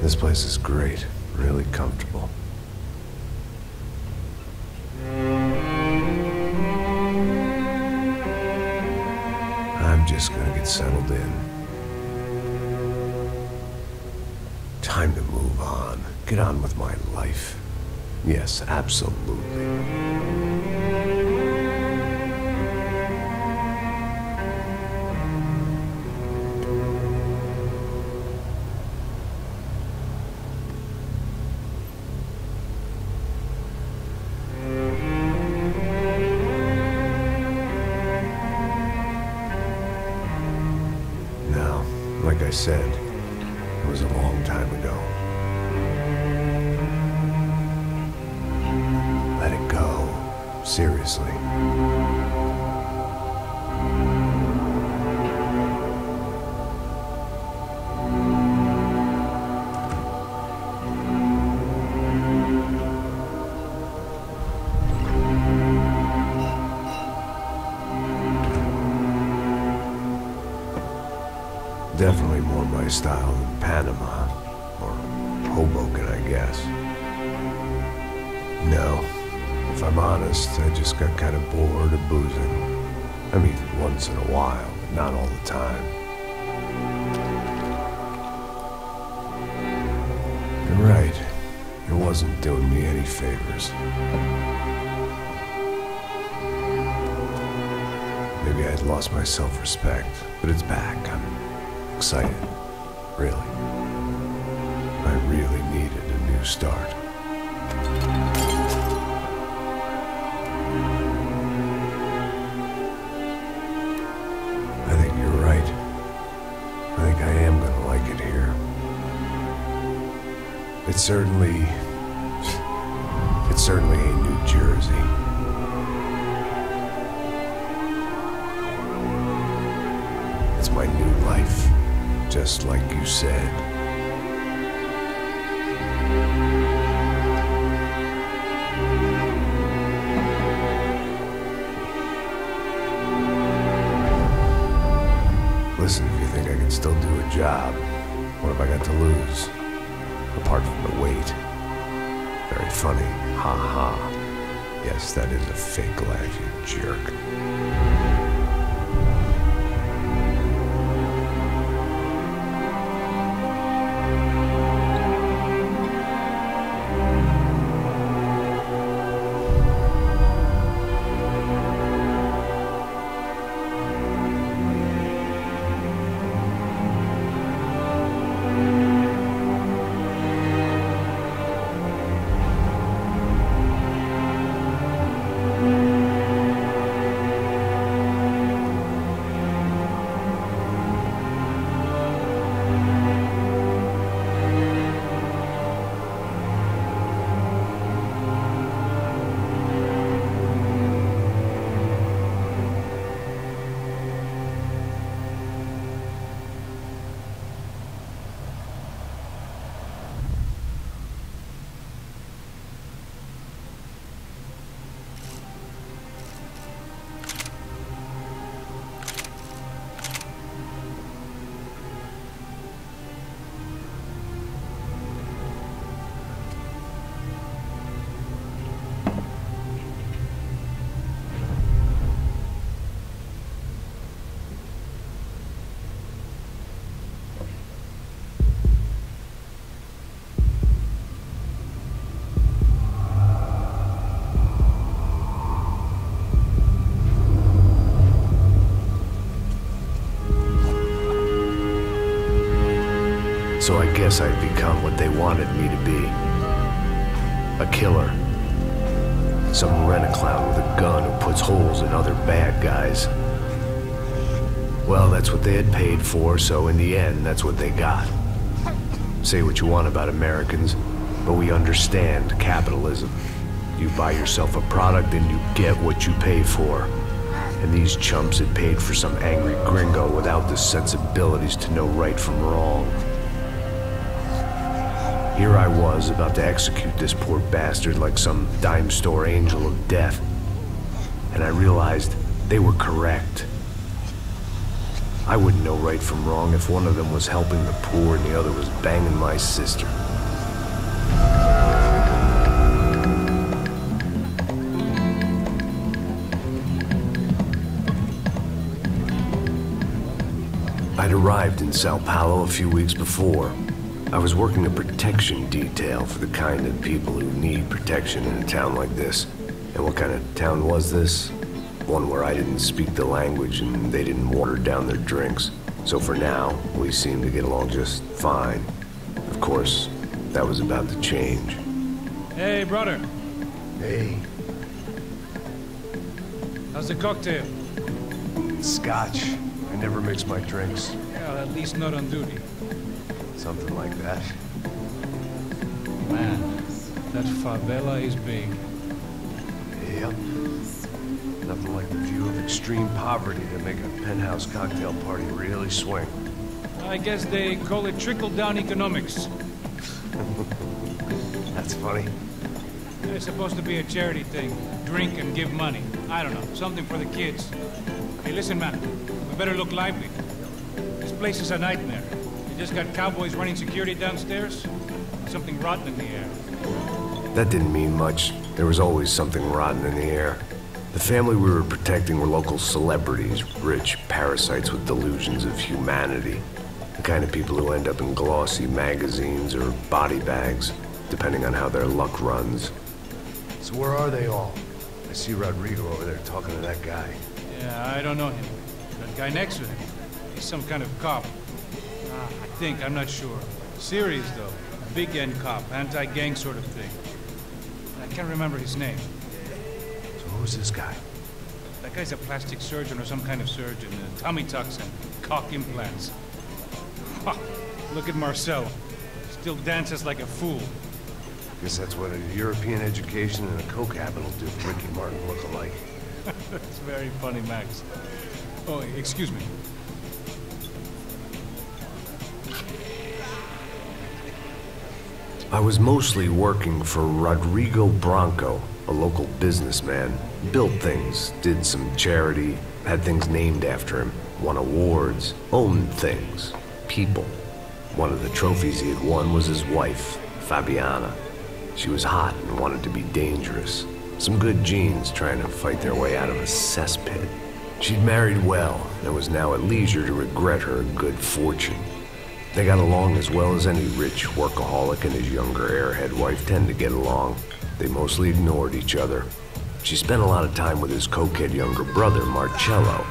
This place is great, really comfortable. I'm just gonna get settled in. Time to move on. Get on with my life. Yes, absolutely. Now, like I said, it was a long time ago. Let it go. Seriously. Definitely more my style than Panama, or Hoboken, I guess. No, if I'm honest, I just got kind of bored of boozing. I mean, once in a while, but not all the time. You're right, it wasn't doing me any favors. Maybe I'd lost my self-respect, but it's back. I'm excited, really. I really needed a new start. I think you're right. I think I am gonna like it here. It's certainly ain't New Jersey. It's my new life. Just like you said. Listen, if you think I can still do a job, what have I got to lose? Apart from the weight. Very funny. Ha ha. Yes, that is a fake laugh, you jerk. So I guess I'd become what they wanted me to be. A killer. Some rent-a-clown with a gun who puts holes in other bad guys. Well, that's what they had paid for, so in the end, that's what they got. Say what you want about Americans, but we understand capitalism. You buy yourself a product and you get what you pay for. And these chumps had paid for some angry gringo without the sensibilities to know right from wrong. Here I was, about to execute this poor bastard like some dime store angel of death. And I realized they were correct. I wouldn't know right from wrong if one of them was helping the poor and the other was banging my sister. I'd arrived in Sao Paulo a few weeks before. I was working a protection detail for the kind of people who need protection in a town like this. And what kind of town was this? One where I didn't speak the language and they didn't water down their drinks. So for now, we seemed to get along just fine. Of course, that was about to change. Hey, brother. Hey. How's the cocktail? Scotch. I never mix my drinks. Well, at least not on duty. Something like that. Man, that favela is big. Yep. Nothing like the view of extreme poverty to make a penthouse cocktail party really swing. I guess they call it trickle-down economics. That's funny. It's supposed to be a charity thing. Drink and give money. I don't know, something for the kids. Hey, listen, man. We better look lively. This place is a nightmare. You just got cowboys running security downstairs. Something rotten in the air. That didn't mean much. There was always something rotten in the air. The family we were protecting were local celebrities, rich parasites with delusions of humanity. The kind of people who end up in glossy magazines or body bags, depending on how their luck runs. So where are they all? I see Rodrigo over there talking to that guy. Yeah, I don't know him. That guy next to him. He's some kind of cop. I think, I'm not sure. Serious, though. Big N cop, anti-gang sort of thing. I can't remember his name. So who's this guy? That guy's a plastic surgeon or some kind of surgeon. Tummy tucks and cock implants. Ha! Look at Marcel. Still dances like a fool. Guess that's what a European education and a coke habit will do for Ricky Martin look-alike. That's very funny, Max. Oh, excuse me. I was mostly working for Rodrigo Branco, a local businessman. Built things, did some charity, had things named after him, won awards, owned things, people. One of the trophies he had won was his wife, Fabiana. She was hot and wanted to be dangerous. Some good genes trying to fight their way out of a cesspit. She'd married well and was now at leisure to regret her good fortune. They got along as well as any rich workaholic and his younger airhead wife tend to get along. They mostly ignored each other. She spent a lot of time with his cokehead younger brother, Marcello.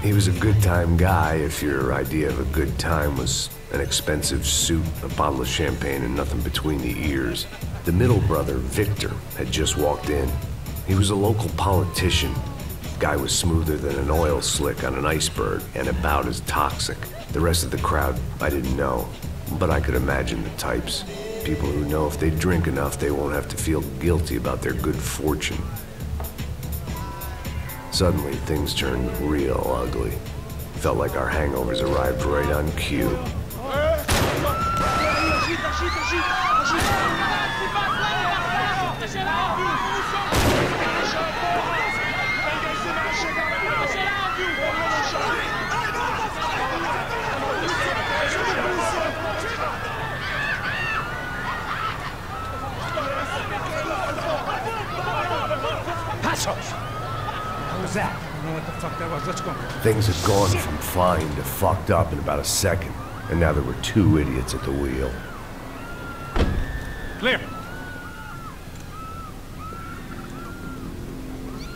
He was a good-time guy if your idea of a good time was an expensive suit, a bottle of champagne, and nothing between the ears. The middle brother, Victor, had just walked in. He was a local politician. Guy was smoother than an oil slick on an iceberg and about as toxic. The rest of the crowd, I didn't know, but I could imagine the types. People who know if they drink enough, they won't have to feel guilty about their good fortune. Suddenly, things turned real ugly. Felt like our hangovers arrived right on cue. What was that? I don't know what the fuck that was. Let's go. Things had gone from fine to fucked up in about a second, and now there were two idiots at the wheel. Clear.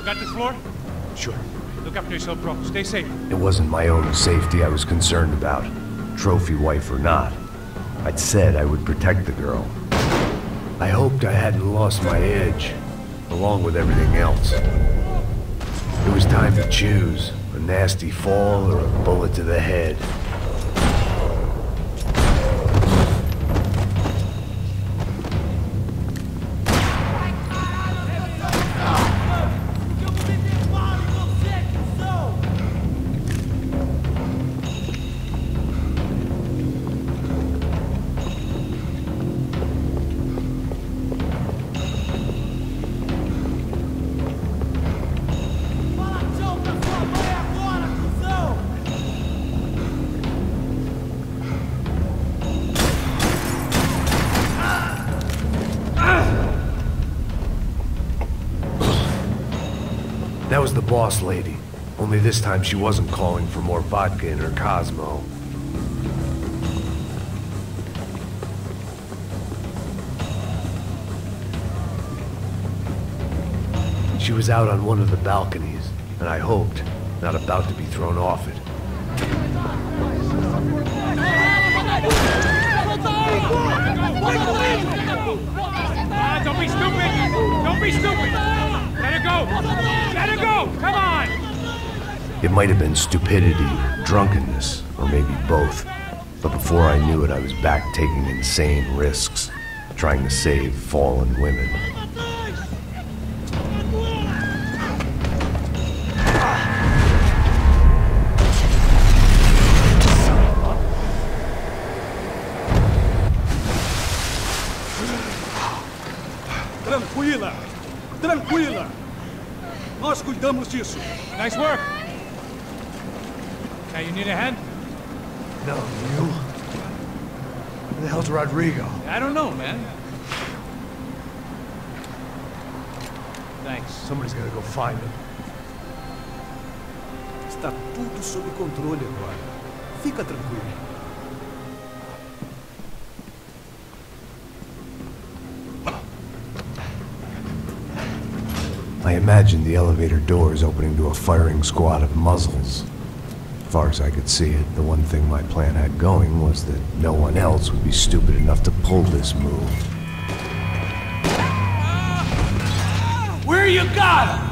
Got the floor? Sure. Look after yourself, bro. Stay safe. It wasn't my own safety I was concerned about, trophy wife or not. I'd said I would protect the girl. I hoped I hadn't lost my edge, along with everything else. It was time to choose, a nasty fall or a bullet to the head. That was the boss lady. Only this time she wasn't calling for more vodka in her Cosmo. She was out on one of the balconies, and I hoped, not about to be thrown off it. Don't be stupid! Don't be stupid! Let her go! Let her go! Come on! It might have been stupidity, drunkenness, or maybe both. But before I knew it, I was back taking insane risks, trying to save fallen women. Tranquila! Tranquila! Nós cuidamos disso. Nice work! Now you need a hand? No, you? Where the hell's Rodrigo? I don't know, man. Thanks. Somebody's gotta go find him. Está tudo sob controle agora. Fica tranquilo. I imagined the elevator doors opening to a firing squad of muzzles. As far as I could see it, the one thing my plan had going was that no one else would be stupid enough to pull this move. Where you got him?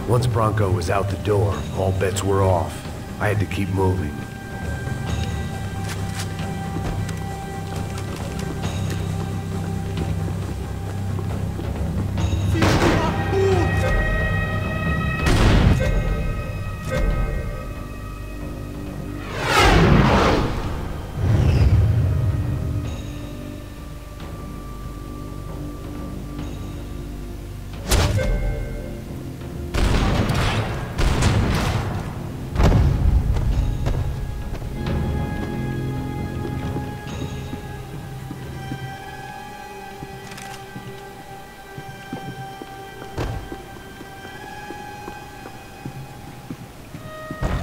Once Bronco was out the door, all bets were off. I had to keep moving.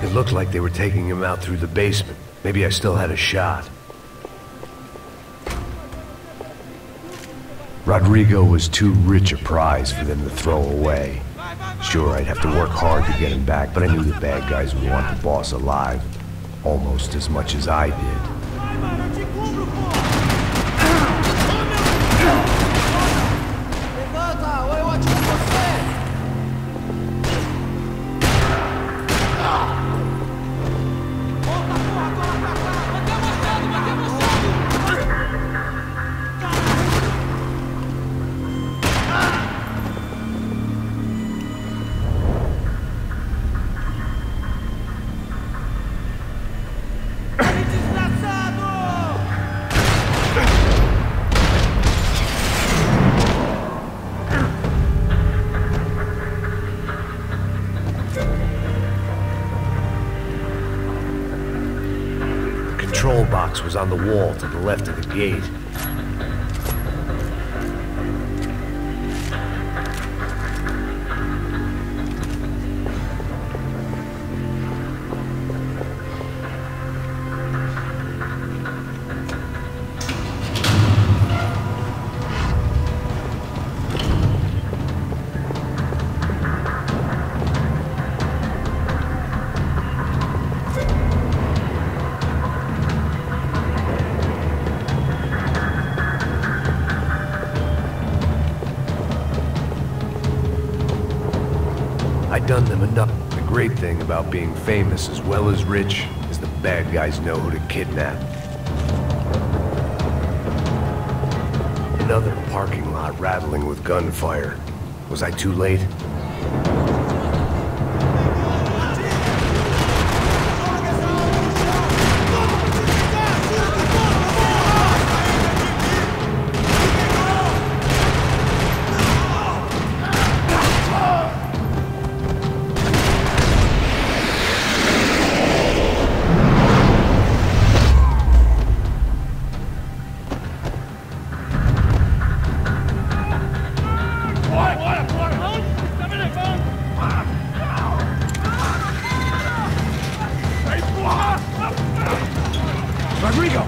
It looked like they were taking him out through the basement. Maybe I still had a shot. Rodrigo was too rich a prize for them to throw away. Sure, I'd have to work hard to get him back, but I knew the bad guys would want the boss alive. Almost as much as I did. The control box was on the wall to the left of the gate. I'd done them enough. The great thing about being famous as well as rich is the bad guys know who to kidnap. Another parking lot rattling with gunfire. Was I too late? Rodrigo!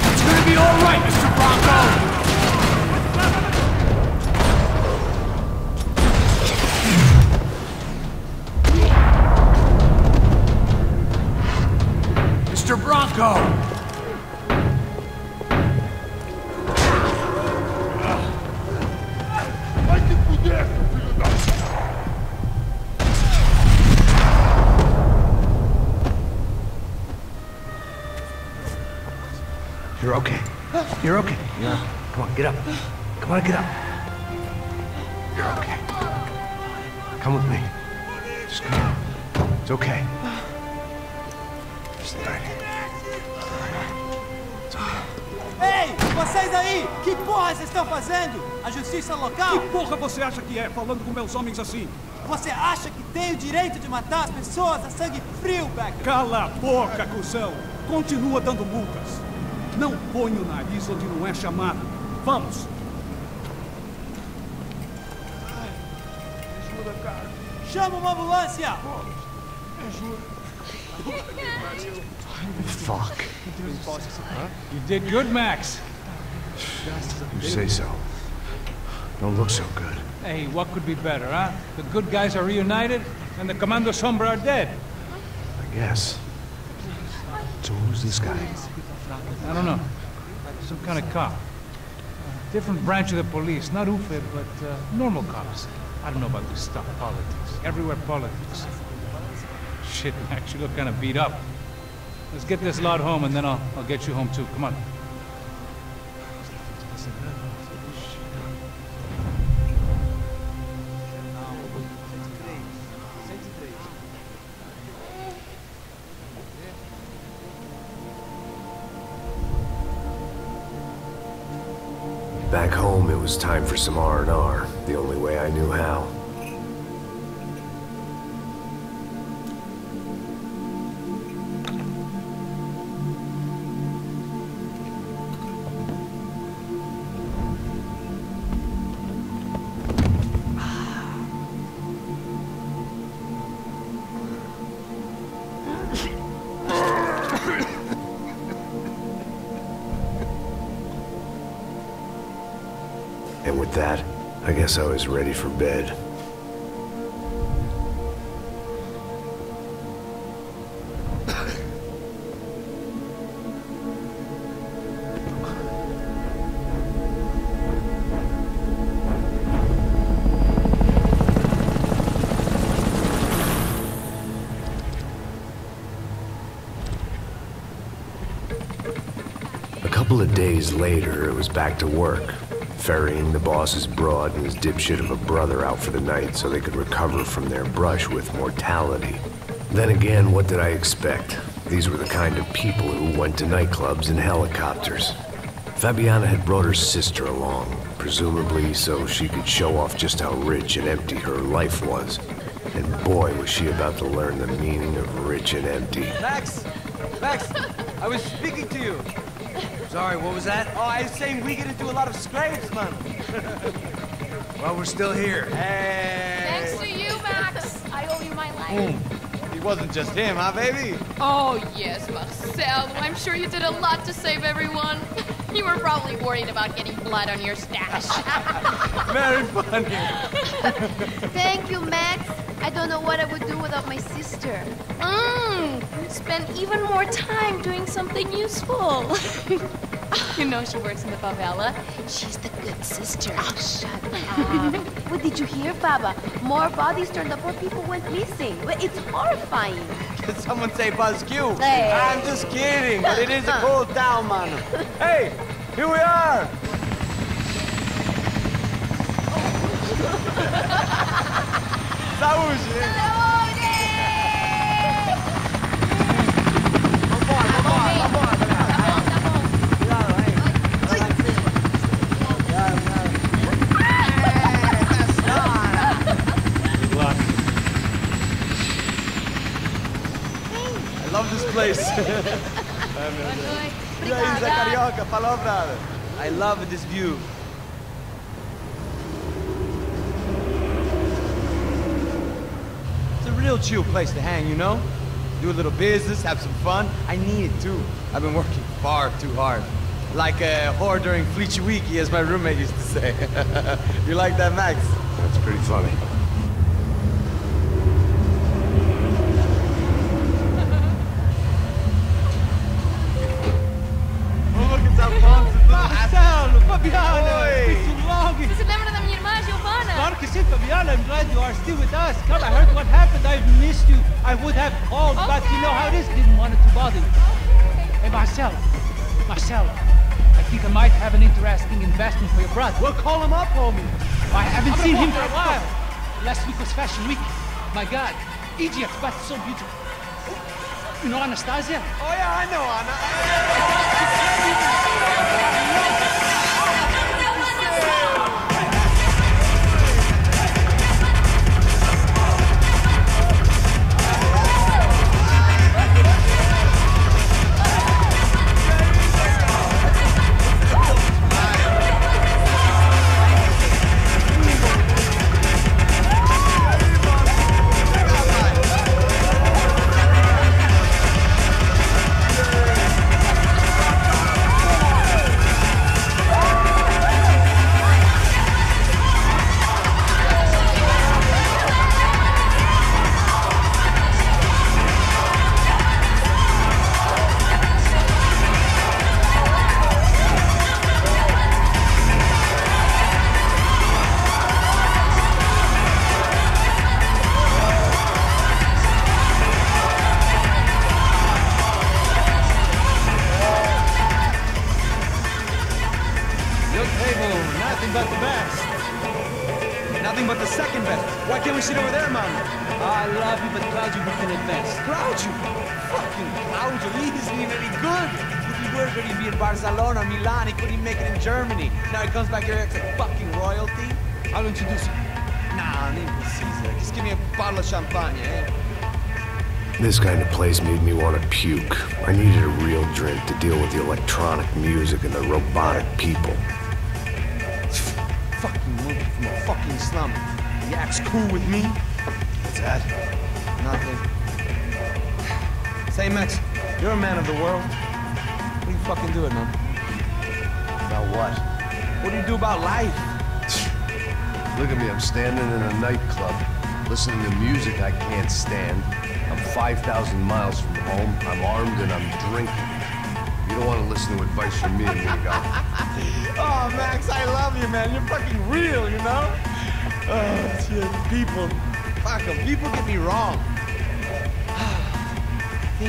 It's gonna be all right, Mr. Bronco! Mr. Bronco! You're okay. You're okay. Yeah. Come on, get up. Come on, get up. You're okay. Come with me. Just come on. It's okay. Just right here. It's okay. Ei, vocês aí! Que porra vocês estão fazendo? A justiça local? Que porra você acha que é, falando com meus homens assim? Você acha que tem o direito de matar as pessoas a sangue frio, Becker? Cala a boca, cuzão! Continua dando multas. Não põe o nariz onde não é chamado. Vamos! Ajuda, cara. Chama uma ambulância! Fuck. You did good, Max. You say so. Don't look so good. Hey, what could be better, huh? The good guys are reunited, and the Commando Sombra are dead. I guess. So who's this guy? I don't know. Some kind of cop. Different branch of the police. Not UFE, but normal cops. I don't know about this stuff. Politics. Everywhere politics. Shit, Max, you look kind of beat up. Let's get this lot home, and then I'll get you home, too. Come on. Back home, it was time for some R&R, the only way I knew how. And with that, I guess I was ready for bed. A couple of days later, it was back to work. Ferrying the boss's broad and his dipshit of a brother out for the night so they could recover from their brush with mortality. Then again, what did I expect? These were the kind of people who went to nightclubs in helicopters. Fabiana had brought her sister along, presumably so she could show off just how rich and empty her life was. And boy, was she about to learn the meaning of rich and empty. Max! Max! I was speaking to you! Sorry, what was that? Oh, I was saying we get to do a lot of scrapes, man. Well, we're still here. Hey! Thanks to you, Max. I owe you my life. It wasn't just him, huh, baby? Oh, yes, Marcel. I'm sure you did a lot to save everyone. You were probably worried about getting blood on your stash. Very funny. Thank you, Max. I don't know what I would do without my sister. Spend even more time doing something useful. You know she works in the favela. She's the good sister. Oh, shut up. What did you hear, Baba? More bodies turned up, more people went missing. Well, it's horrifying. Did someone say Buzz Q? Hey. I'm just kidding, but it is a cool town, man. Hey, here we are. Saúde! I love this place. E aí, Zé Carioca, falou, brother. I love this view. It's a real chill place to hang, you know? Do a little business, have some fun. I need it too. I've been working far too hard. Like a whore during Fleechy Weeky, as my roommate used to say. You like that, Max? That's pretty funny. Marcelo, Fabiana, it's too long. Você se lembra da minha irmã, Giovanna? Claro que sim, Fabiana. I'm glad you are still with us. Come, I heard what happened. I've missed you. I would have called, but you know how it is. Didn't want it to bother you. Hey, Marcelo, I think I might have an interesting investment for your brother. Well, call him up, homie. I haven't seen him for a while. Last week was Fashion Week. My God, Egypt, but so beautiful. You know Anastasia? Oh yeah, I know Anna. Nothing but the best. Nothing but the second best. Why can't we sit over there, man? I love you, but Claudio looking at best. Claudio? Fucking Claudio, he isn't even any good. If he were good, he'd be in Barcelona, Milan, he couldn't even make it in Germany. Now he comes back here as a fucking royalty. I'll introduce you. Nah, name is Caesar. Just give me a bottle of champagne, eh? This kind of place made me want to puke. I needed a real drink to deal with the electronic music and the robotic people. Fucking movie from a fucking slum. He acts cool with me. What's that? Nothing. Say, Max, you're a man of the world. What do you fucking do it, man? About what? What do you do about life? Look at me, I'm standing in a nightclub, listening to music I can't stand. I'm 5,000 miles from home, I'm armed and I'm drinking. You don't want to listen to advice from me, amigo. Oh, Max, I love you, man. You're fucking real, you know? Oh, shit. People. Fuck them. People get me wrong. I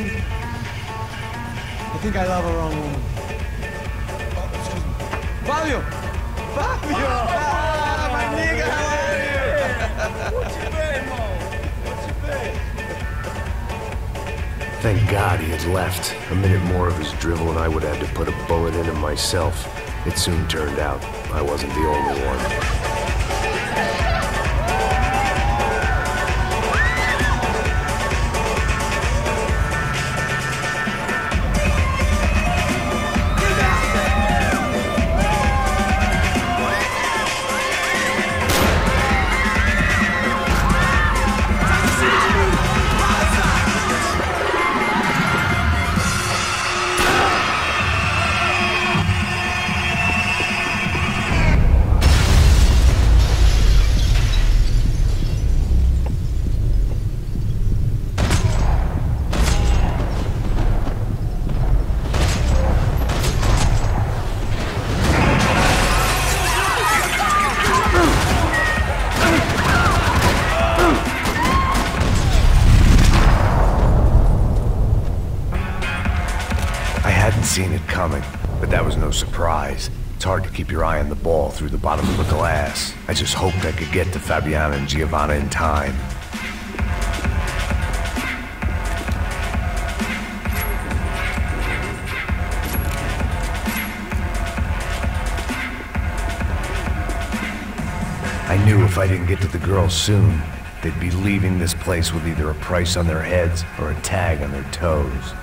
think I love a wrong woman. Oh, excuse me. Fabio! Fabio! Ah, my nigga, how are you? What you been, Mo? What you been? Thank God he had left. A minute more of his drivel and I would have had to put a bullet in him myself. It soon turned out I wasn't the only one. coming, but that was no surprise. It's hard to keep your eye on the ball through the bottom of a glass. I just hoped I could get to Fabiana and Giovanna in time. I knew if I didn't get to the girls soon, they'd be leaving this place with either a price on their heads or a tag on their toes.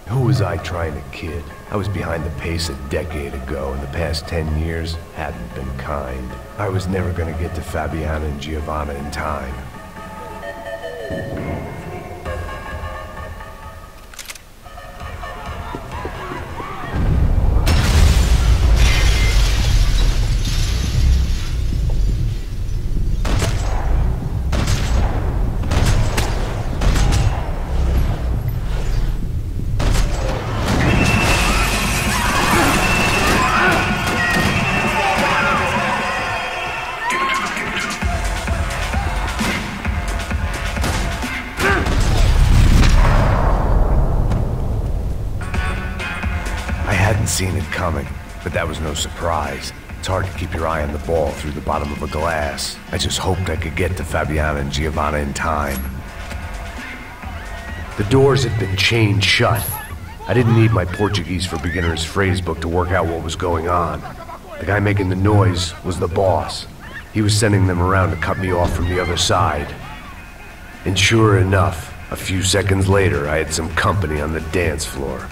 Who was I trying to kid? I was behind the pace a decade ago, and the past 10 years hadn't been kind. I was never gonna get to Fabiana and Giovanna in time. Seen it coming, but that was no surprise. It's hard to keep your eye on the ball through the bottom of a glass. I just hoped I could get to Fabiana and Giovanna in time. The doors had been chained shut. I didn't need my Portuguese for Beginners phrase book to work out what was going on. The guy making the noise was the boss. He was sending them around to cut me off from the other side. And sure enough, a few seconds later, I had some company on the dance floor.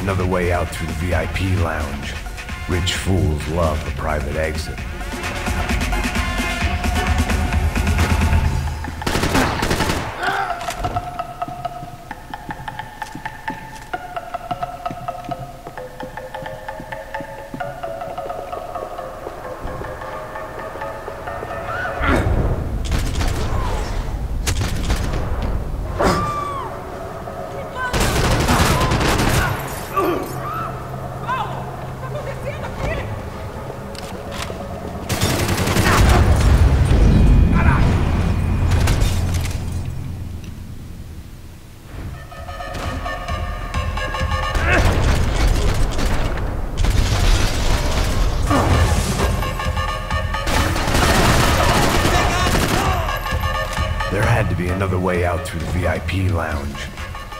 Another way out through the VIP lounge. Rich fools love a private exit. Another way out through the VIP lounge.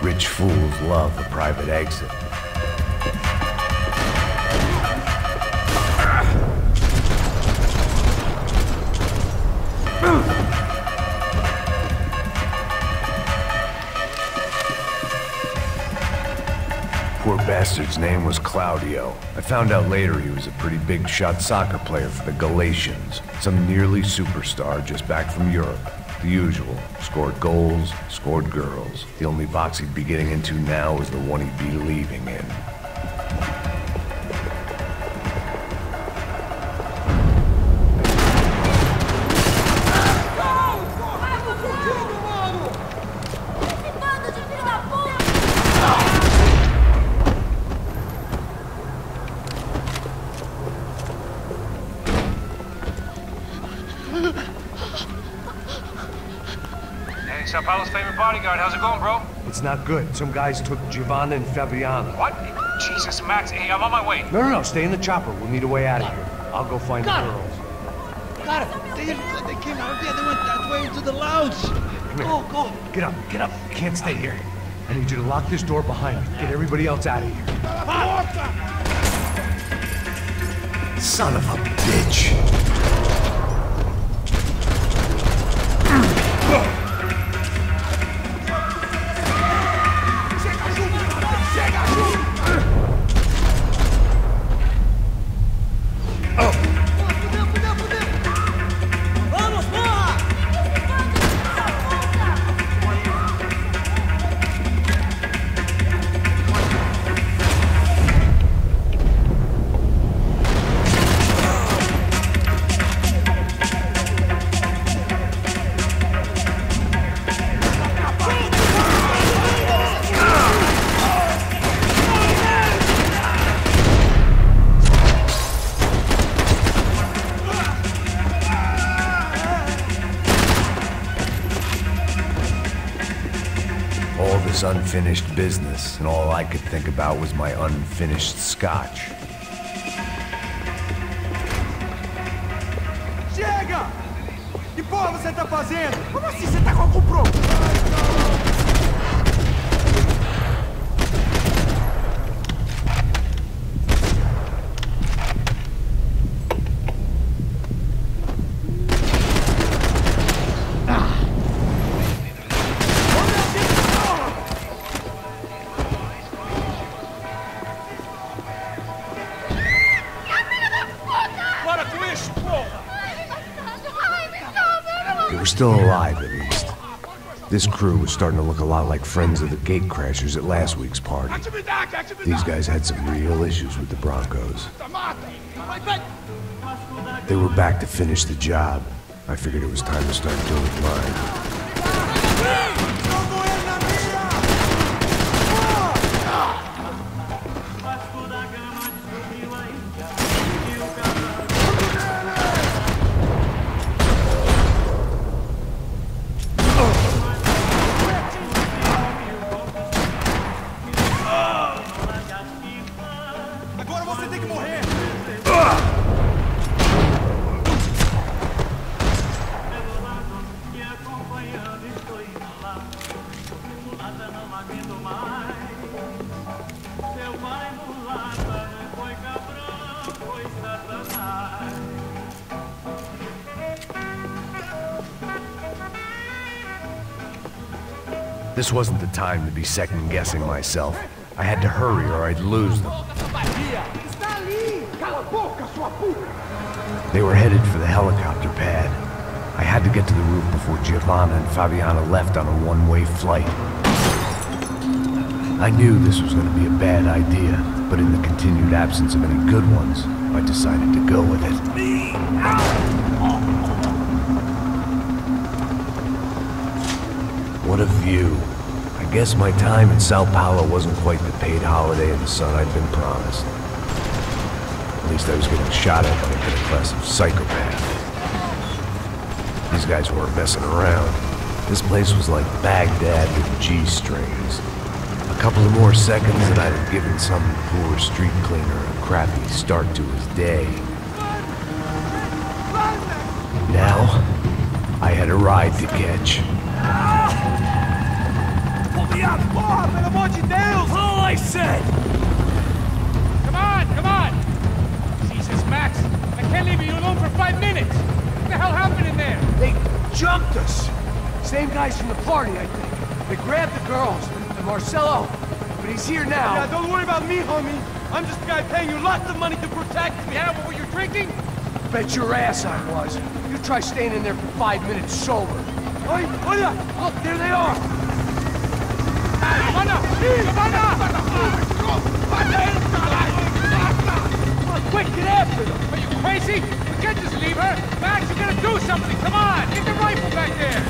Rich fools love a private exit. Poor bastard's name was Claudio. I found out later he was a pretty big shot soccer player for the Galatians. Some nearly superstar just back from Europe. The usual. Scored goals, scored girls. The only box he'd be getting into now was the one he'd be leaving in. Sao Paulo's favorite bodyguard. How's it going, bro? It's not good. Some guys took Giovanna and Fabiana. What? Jesus, Max. Hey, I'm on my way. No. Stay in the chopper. We'll need a way out of here. I'll go find the girls. Got it. They came out here. They went that way into the lounge. come here. Go. Get up. You can't stay here. I need you to lock this door behind you. Get everybody else out of here. Son of a bitch. Unfinished business, and all I could think about was my unfinished scotch. Chega! Que porra você tá fazendo? Como assim você tá com algum problema? Still alive, at least. This crew was starting to look a lot like friends of the gatecrashers at last week's party. These guys had some real issues with the Broncos. They were back to finish the job. I figured it was time to start doing mine. This wasn't the time to be second-guessing myself. I had to hurry or I'd lose them. They were headed for the helicopter pad. I had to get to the roof before Giovanna and Fabiana left on a one-way flight. I knew this was going to be a bad idea, but in the continued absence of any good ones, I decided to go with it. What a view. I guess my time in Sao Paulo wasn't quite the paid holiday in the sun I'd been promised. At least I was getting shot at by a middle-class psychopath. These guys weren't messing around. This place was like Baghdad with G-strings. A couple of more seconds and I'd have given some poor street cleaner a crappy start to his day. Now, I had a ride to catch. Porra, pelo amor de Deus! All I said! Come on! Jesus, Max, I can't leave you alone for 5 minutes! What the hell happened in there? They jumped us. Same guys from the party, I think. They grabbed the girls, and Marcelo, but he's here now. Yeah, don't worry about me, homie. I'm just a guy paying you lots of money to protect me. Yeah, what were you drinking? Bet your ass I was. You try staying in there for 5 minutes sober. Oi, olha! Look, there they are! Quick, get after them! Are you crazy? We can't just leave her! Max, you gotta do something! Come on! Get the rifle back there!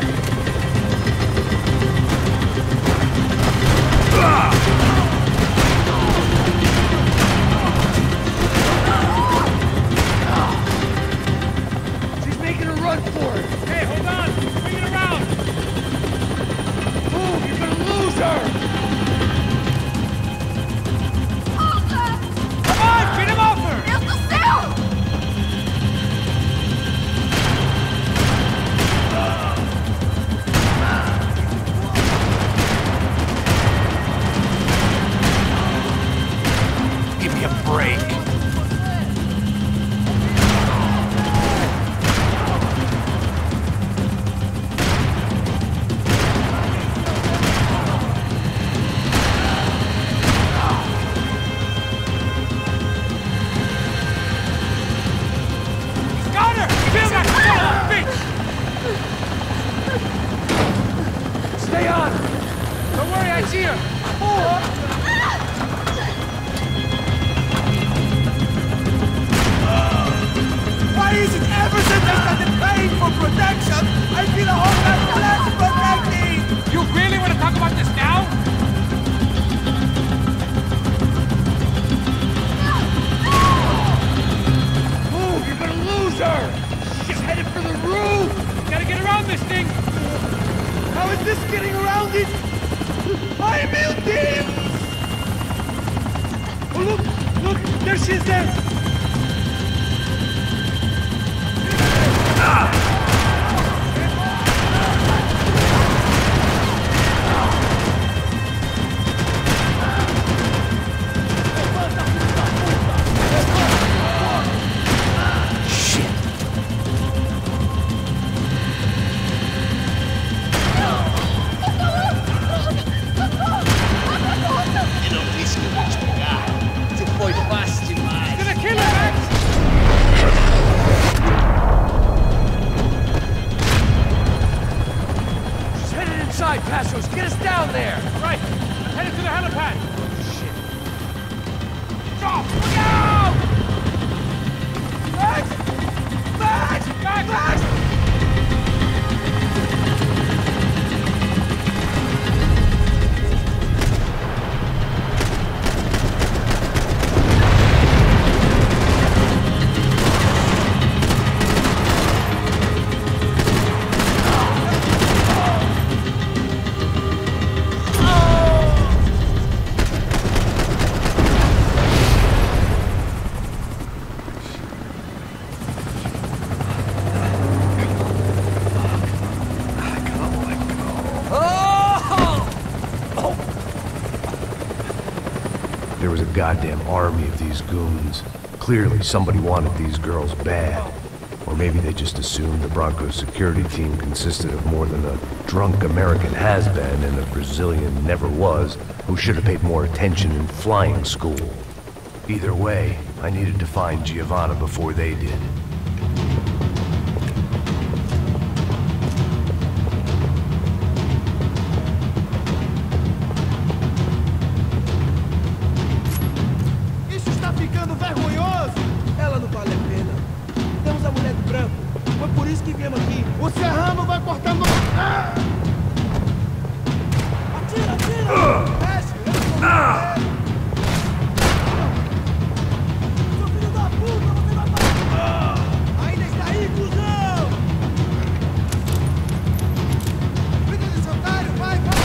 She's making a run for it! Hey, hold on! Bring it around! Move! You're gonna lose her! a break. Stay on! Don't worry, I see her! Why is it ever since I started paying for protection, I feel a whole lot less protecting? You really want to talk about this now? Move, you're gonna lose her! She's headed for the roof! Gotta get around this thing! How is this getting around it? I built him! Oh, look, there she is there! Passos, get us down there! Right! I'm headed to the helipad! Shit. Stop! Look out! Max! Max! Max! Max! There was a goddamn army of these goons. Clearly, somebody wanted these girls bad. Or maybe they just assumed the Broncos security team consisted of more than a drunk American has-been and a Brazilian never was, who should have paid more attention in flying school. Either way, I needed to find Giovanna before they did. Ela não vale a pena. Temos a mulher de branco. Foi por isso que viemos aqui. O serrano vai cortando... Atira, atira! Desce, eu não vou Seu filho da puta, você vai parar! Ainda está aí, cuzão! Filho desse otário, vai, vai!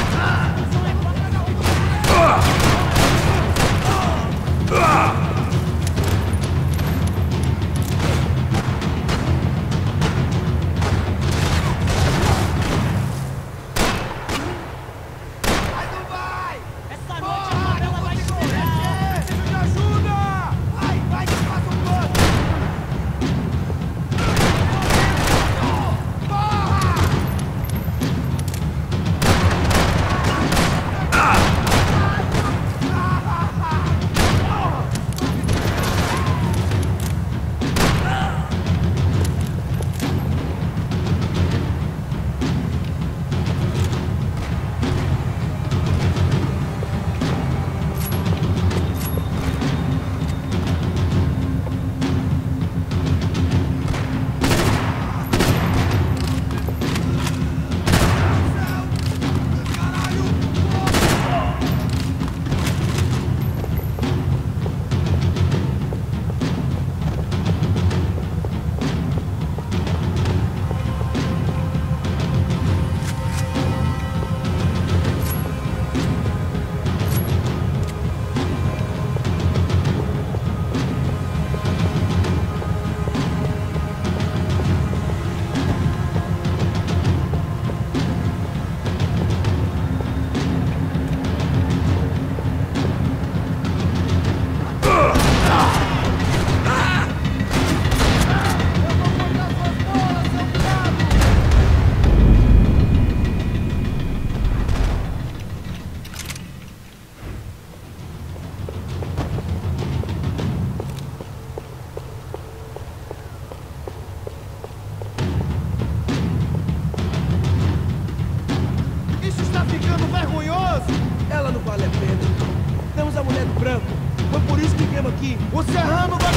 aqui. Você é ramo, vai...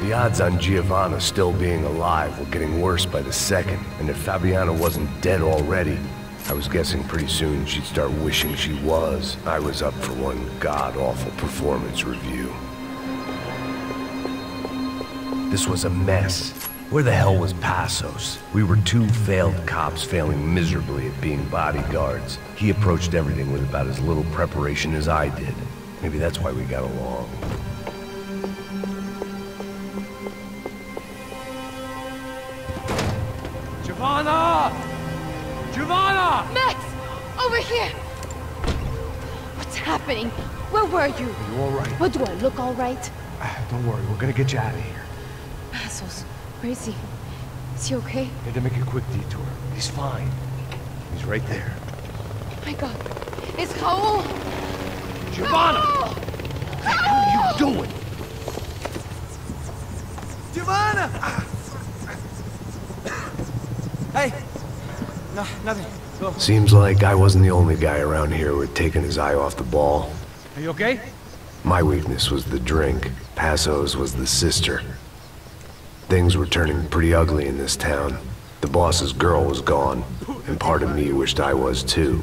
The odds on Giovanna still being alive were getting worse by the second, and if Fabiana wasn't dead already, I was guessing pretty soon she'd start wishing she was. I was up for one god-awful performance review. This was a mess. Where the hell was Passos? We were two failed cops failing miserably at being bodyguards. He approached everything with about as little preparation as I did. Maybe that's why we got along. Giovanna! Giovanna! Max! Over here! What's happening? Where were you? Are you all right? What, do I look all right? Don't worry, we're gonna get you out of here. Passos, where is he? Is he okay? Had to make a quick detour. He's fine. He's right there. Oh my God. It's Raul! Giovanna! Raul! What the hell are you doing? Giovanna! Hey! No, nothing. Go. Seems like I wasn't the only guy around here who had taken his eye off the ball. Are you okay? My weakness was the drink. Passos was the sister. Things were turning pretty ugly in this town. The boss's girl was gone, and part of me wished I was too.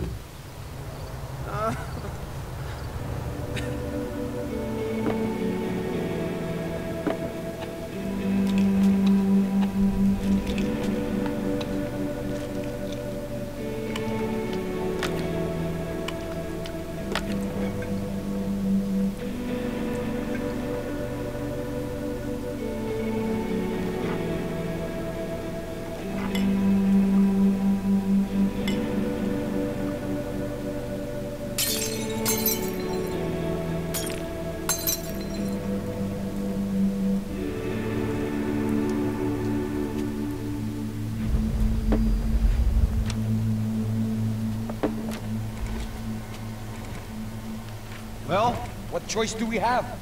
Well, what choice do we have?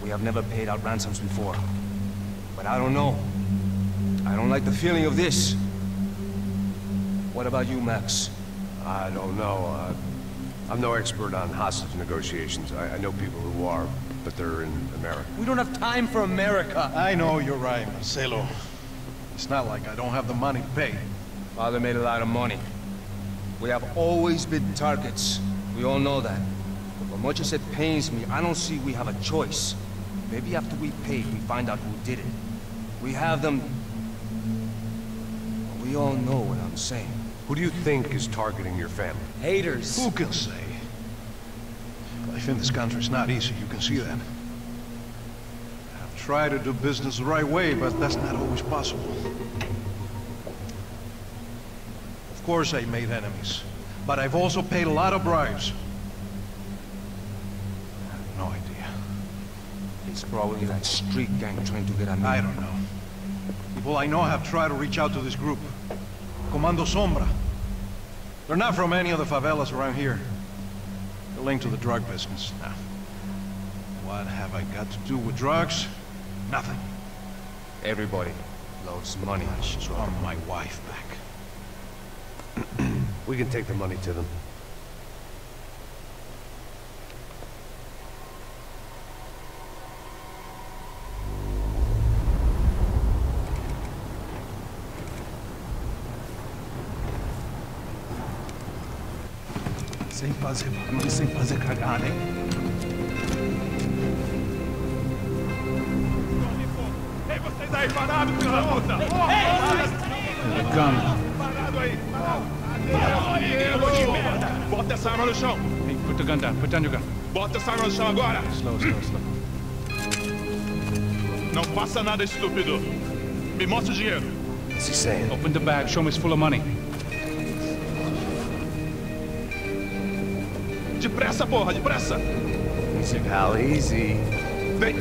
We have never paid out ransoms before. But I don't know. I don't like the feeling of this. What about you, Max? I don't know. I'm no expert on hostage negotiations. I know people who are, but they're in America. We don't have time for America. I know you're right, Marcelo. It's not like I don't have the money to pay. Father made a lot of money. We have always been targets. We all know that. But much as it pains me, I don't see we have a choice. Maybe after we pay, we find out who did it. We have them... We all know what I'm saying. Who do you think is targeting your family? Haters. Who can say? Life in this country is not easy, you can see that. I've tried to do business the right way, but that's not always possible. Of course I made enemies, but I've also paid a lot of bribes. I have no idea. It's probably that street gang trying to get at me. I don't know. People I know have tried to reach out to this group. Comando Sombra. They're not from any of the favelas around here. They're linked to the drug business. Now, what have I got to do with drugs? Nothing. Everybody loves money. I just want my wife back. We can take the money to them. Sem fazer cagada, hein? Ei, vocês aí parados, filho da puta! Parado aí! Bota essa arma no chão! Hey, put the gun down. Put down your gun. Bota essa arma no chão agora! Slow. Não faça nada, estúpido! Me mostra o dinheiro! What's he saying? Open the bag. Show me it's full of money. Depressa, porra, depressa! Easy, pal, easy. Vem!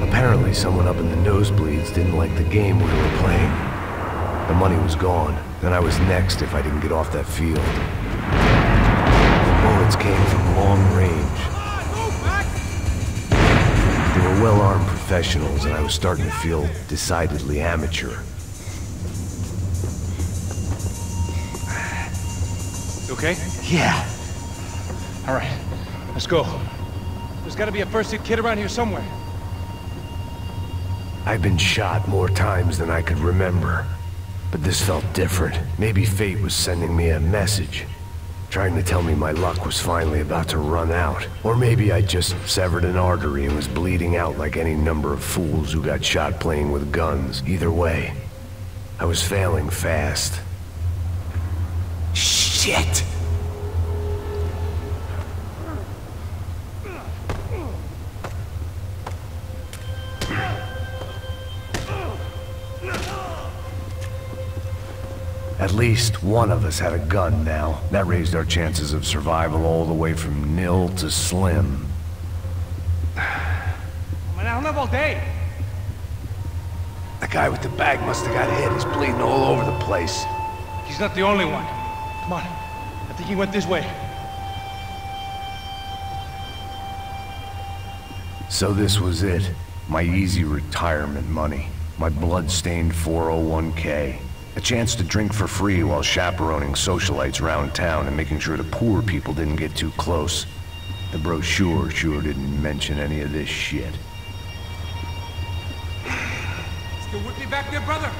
Apparently someone up in the nosebleeds didn't like the game we were playing. The money was gone, and I was next if I didn't get off that field. The bullets came from long range. They were well-armed professionals, and I was starting to feel decidedly amateur. You okay? Yeah. All right. Let's go. There's got to be a first-aid kit around here somewhere. I've been shot more times than I could remember. But this felt different. Maybe fate was sending me a message. Trying to tell me my luck was finally about to run out. Or maybe I just severed an artery and was bleeding out like any number of fools who got shot playing with guns. Either way, I was failing fast. Shit! At least one of us had a gun now. That raised our chances of survival all the way from nil to slim. all day. The guy with the bag must have got hit. He's bleeding all over the place. He's not the only one. Come on. I think he went this way. So this was it. My easy retirement money. My blood-stained 401k. A chance to drink for free while chaperoning socialites around town and making sure the poor people didn't get too close. The brochure sure didn't mention any of this shit. Still with me back there, brother?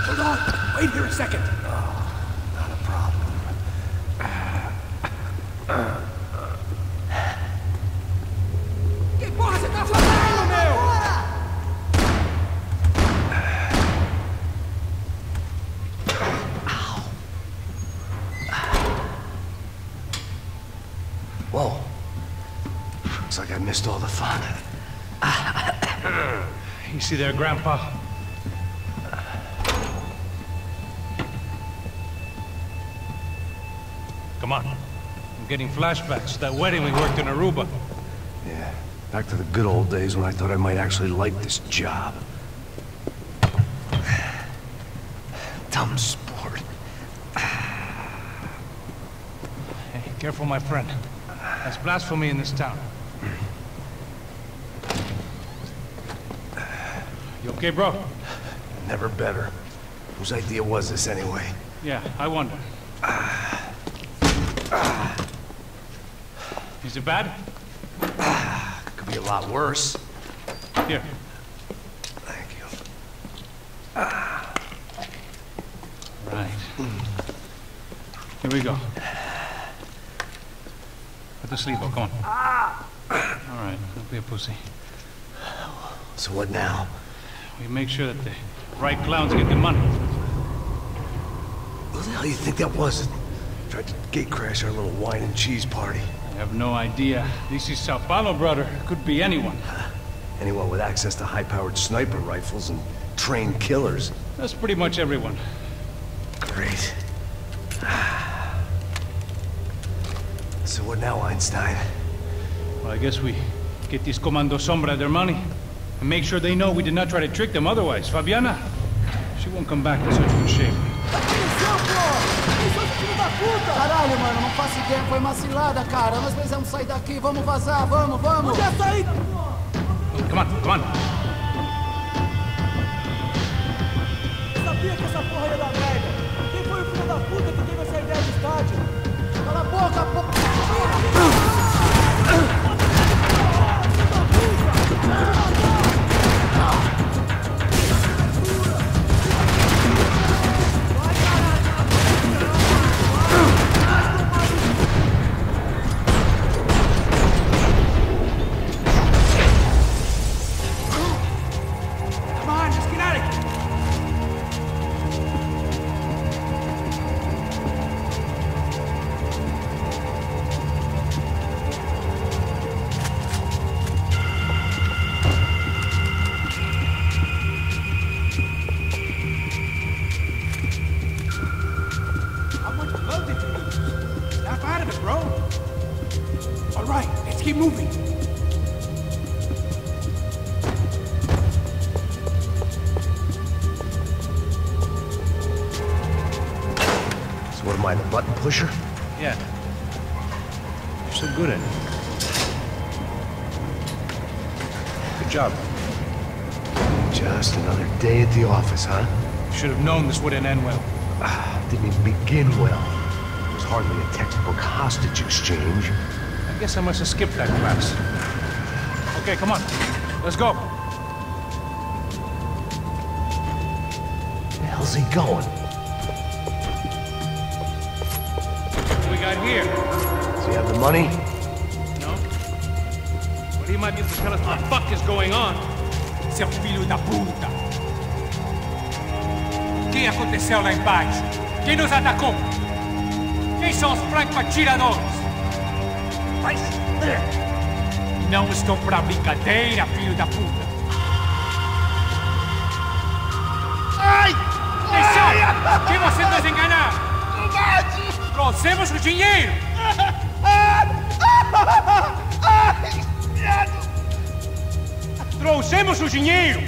Hold on! Wait here a second! Not a problem. Que porra você tá fazendo, meu? Whoa. Looks like I missed all the fun. Easy there, Grandpa. come on. I'm getting flashbacks to that wedding we worked in Aruba. Yeah, back to the good old days when I thought I might actually like this job. Dumb sport. Hey, careful, my friend. That's blasphemy in this town. You okay, bro? Never better. Whose idea was this anyway? Yeah, I wonder. Is it bad? Could be a lot worse. Here. Thank you. Right. Here we go. Put the sleeve on, come on. All right, don't be a pussy. So what now? We make sure that the right clowns get the money. What the hell do you think that was? Tried to gate crash our little wine and cheese party. I have no idea. This is Sao Paulo, brother. Could be anyone. Anyone with access to high-powered sniper rifles and trained killers. That's pretty much everyone. Great. So what now, Einstein? Well, I guess we get these Comando Sombra their money. And make sure they know we did not try to trick them otherwise. Fabiana, she won't come back in such good shape. Caralho, mano, não faço ideia, foi uma cilada, cara. Nós precisamos sair daqui, vamos vazar, vamos! Onde é sair? Come on, come on. Eu sabia que essa porra ia dar merda. Quem foi o filho da puta que teve essa ideia de estádio? Cala a boca, porra! What am I, the button pusher? Yeah. You're so good at it. Good job. Just another day at the office, huh? You should have known this wouldn't end well. Didn't even begin well. It was hardly a textbook hostage exchange. I guess I must have skipped that class. Okay, come on. Let's go. Where the hell's he going? What we got here? Does he have the money? No. But he might be able to tell us what the fuck is going on. Seu filho da puta! O que aconteceu lá embaixo? Quem nos atacou? Quem são os franco-atiradores? Vai se fuder! Não estou pra brincadeira, filho da puta! Ai! Atenção! Que você nos enganar! Trouxemos o dinheiro! Trouxemos o dinheiro!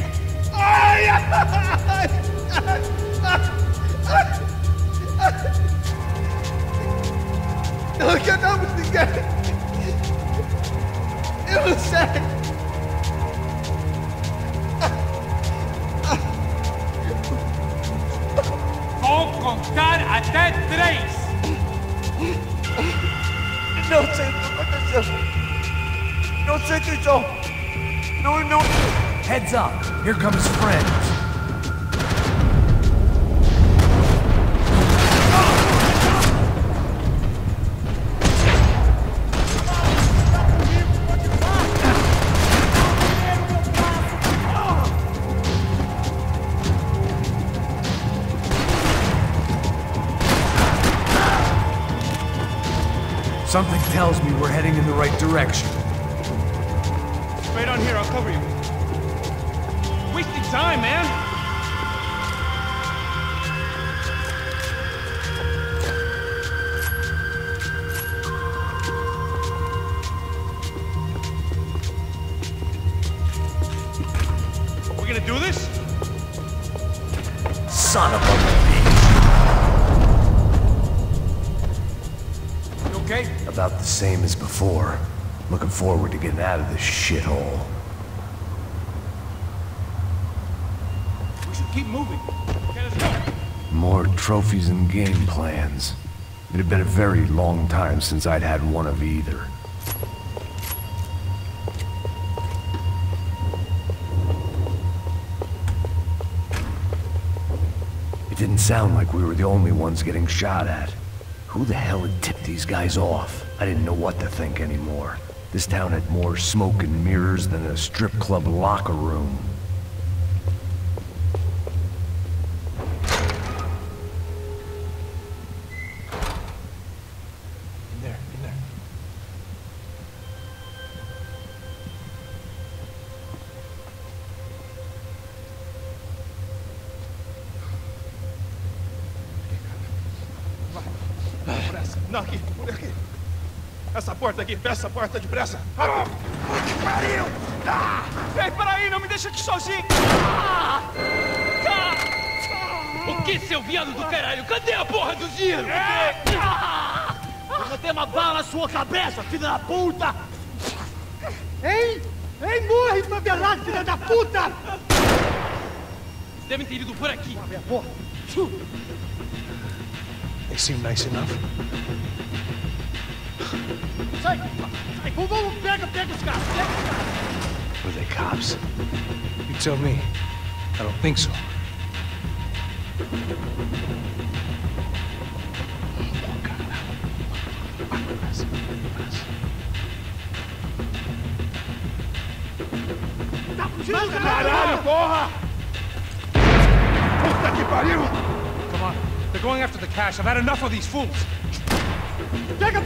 Não ganhamos ninguém! Eu não sei! Vou contar até 3! Não sei o que aconteceu! Não sei quem são! Não... Heads up! Here come his friends! Something tells me we're heading in the right direction. Straight on here, I'll cover you. Wasting time, man! Son of a bitch. You okay? About the same as before. Looking forward to getting out of this shithole. We should keep moving. Okay, let's go. More trophies and game plans. It had been a very long time since I'd had one of either. It didn't sound like we were the only ones getting shot at. Who the hell had tipped these guys off? I didn't know what to think anymore. This town had more smoke and mirrors than a strip club locker room. In there. Não, aqui, por aqui. Essa porta aqui, fecha essa porta depressa. Rápido! Que pariu! Ei, peraí, não me deixa aqui sozinho! O que, seu viado do caralho? Cadê a porra do tiro? Eu vou ter uma bala na sua cabeça, filha da puta! Hein? Hein, morre, favelado, filha da puta! Vocês devem ter ido por aqui. Minha porra! They seem nice enough. Sai! Vamos, pega os caras! Were they cops? You tell me. I don't think so. Caralho, porra! Puta que pariu! Come on. They're going after the cash. I've had enough of these fools. Pega!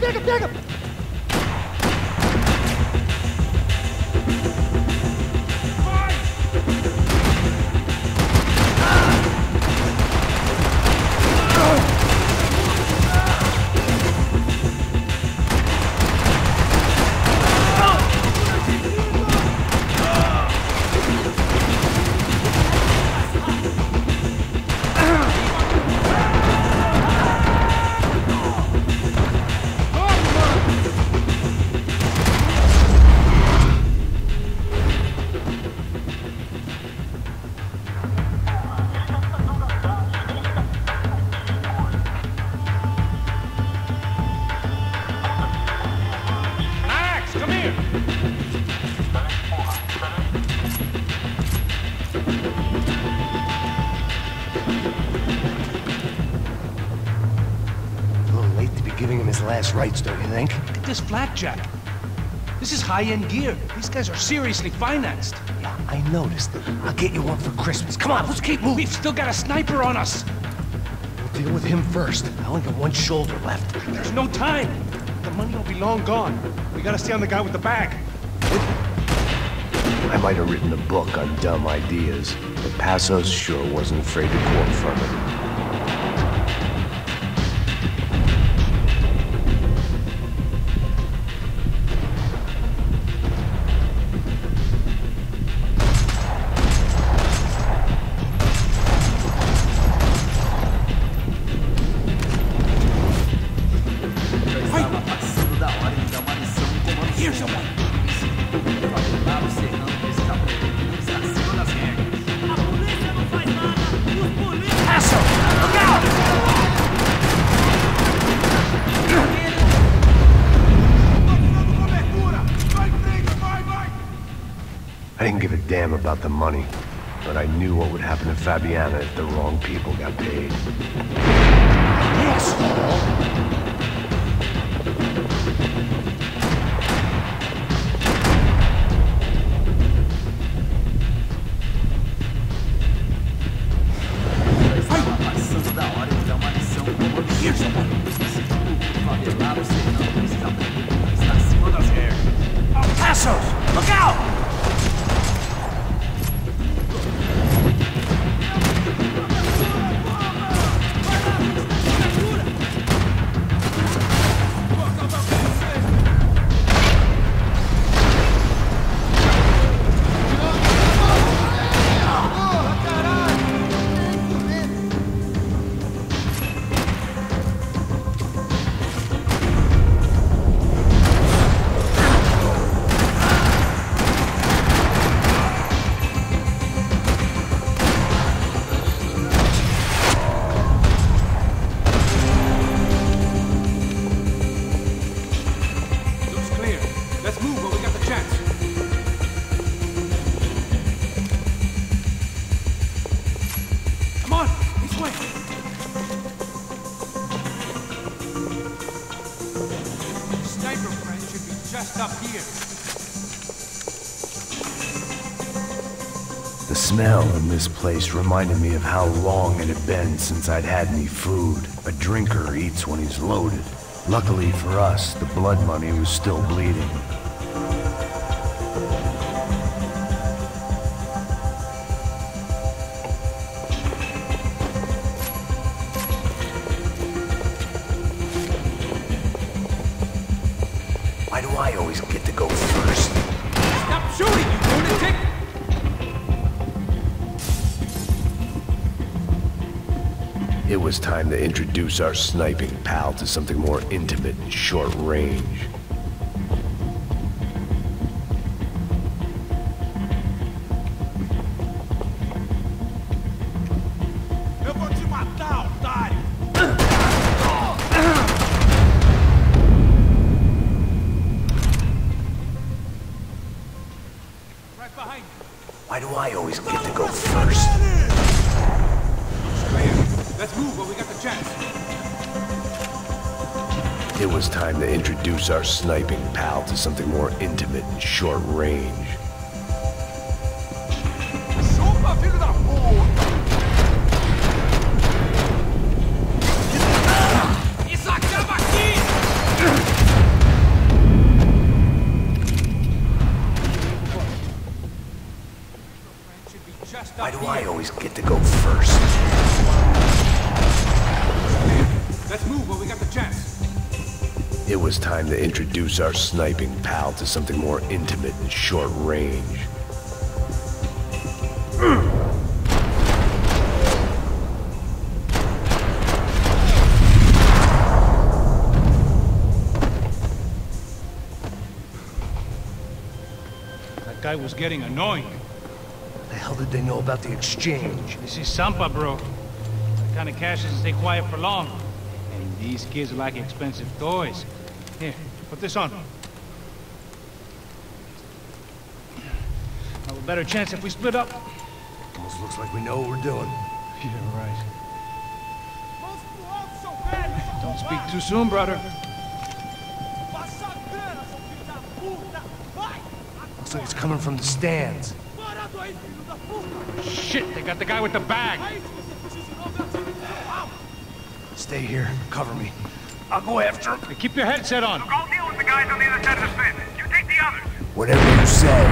Last rites, don't you think? Look at this blackjack. This is high-end gear. These guys are seriously financed. Yeah, I noticed. I'll get you one for Christmas. Come on, let's keep moving. We've still got a sniper on us. We'll deal with him first. I only got one shoulder left. There's no time. The money will be long gone. We gotta stay on the guy with the bag. I might have written a book on dumb ideas, but Passos sure wasn't afraid to quote from it. I didn't give a damn about the money, but I knew what would happen to Fabiana if the wrong people got paid. Passos! Look out! stop here. The smell in this place reminded me of how long it had been since I'd had any food. A drinker eats when he's loaded. Luckily for us, the blood money was still bleeding. Why do I always get to go first? Stop shooting, you lunatic! It was time to introduce our sniping pal to something more intimate and short range. Eu vou te matar, otário! Right behind you. Why do I always get to go first? Let's move while we got the chance. It was time to introduce our sniping pal to something more intimate and short range. Chupa, filho da puta! Isso acaba aqui! Why do I always get to go first? Let's move while we got the chance. It was time to introduce our sniping pal to something more intimate and short range. That guy was getting annoying. What the hell did they know about the exchange? This is Sampa, bro. That kind of cash doesn't stay quiet for long. And these kids like expensive toys. Here, put this on. Have a better chance if we split up. Almost looks like we know what we're doing. Yeah, right. Don't speak too soon, brother. Looks like it's coming from the stands. Shit, they got the guy with the bag. Stay here. Cover me. I'll go after him. Hey, keep your headset on. Go deal with the guys on the other side of the fence. You take the others. Whatever you say.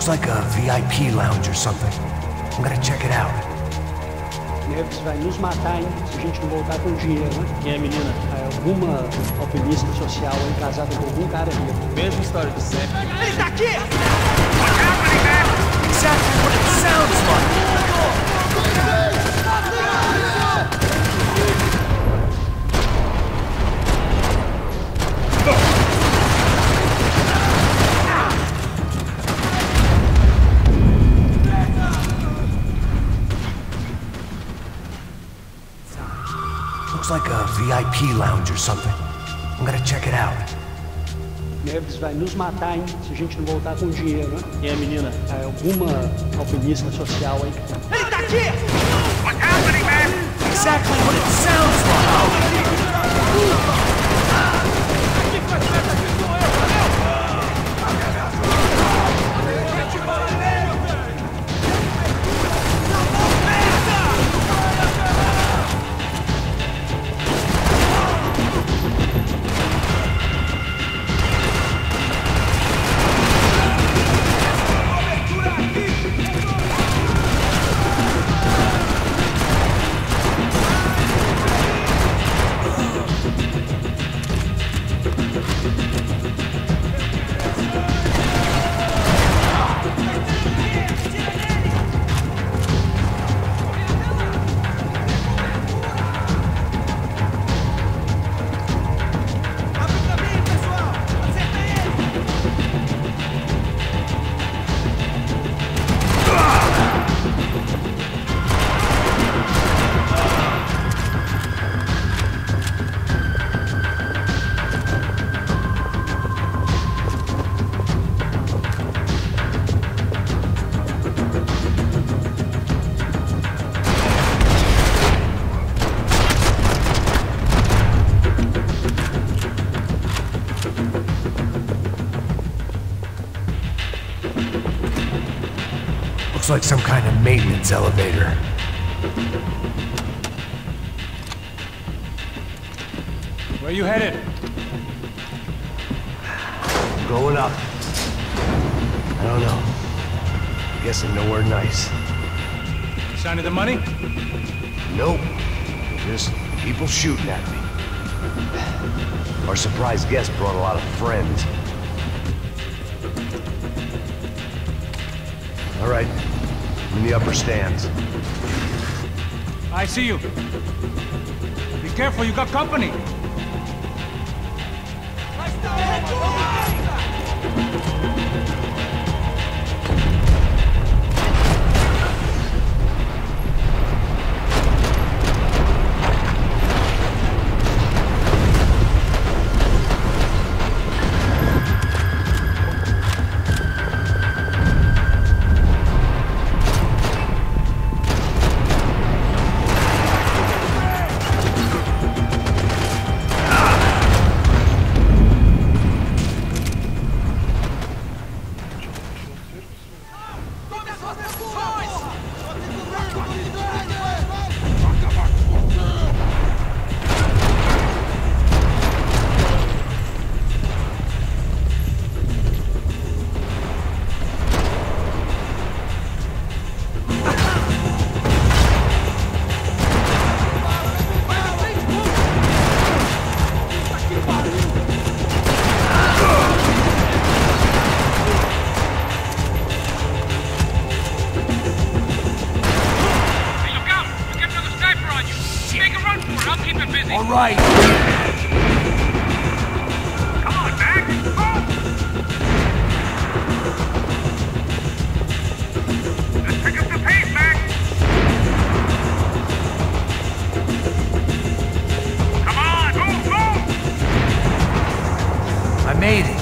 Looks like a VIP lounge or something. I'm gonna check it out. Neves vai nos matar, hein, se a gente não voltar com dinheiro, né? Quem é a menina? É alguma alpinista social aí, casada com algum cara rico. Mesma história de sempre. Ele tá aqui! What's happening, man? Exactly what it sounds like! Looks like a VIP lounge or something. I'm gonna check it out. Neves vai nos matar, hein, se a gente não voltar com dinheiro, né? Quem é a menina? É alguma alpinista social aí. Ele tá aqui! What's happening, man? Exactly what it sounds like! Looks like some kind of maintenance elevator. Where you headed? I'm going up. I don't know. Guessing nowhere nice. Sign of the money? Nope. Just people shooting at me. Our surprise guest brought a lot of friends. All right. I'm in the upper stands. I see you. Be careful, you got company. All right. Come on, Max. Let's pick up the pace, Max. Come on, move, move. I made it.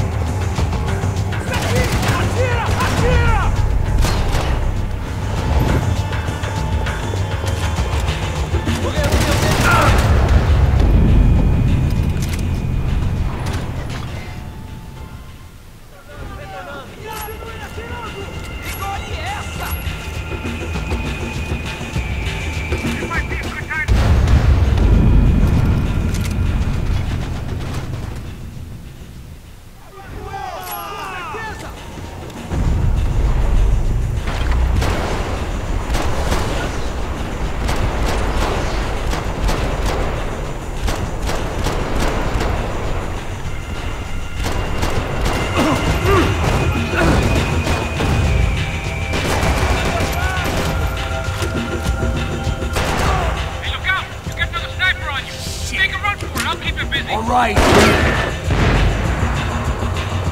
right.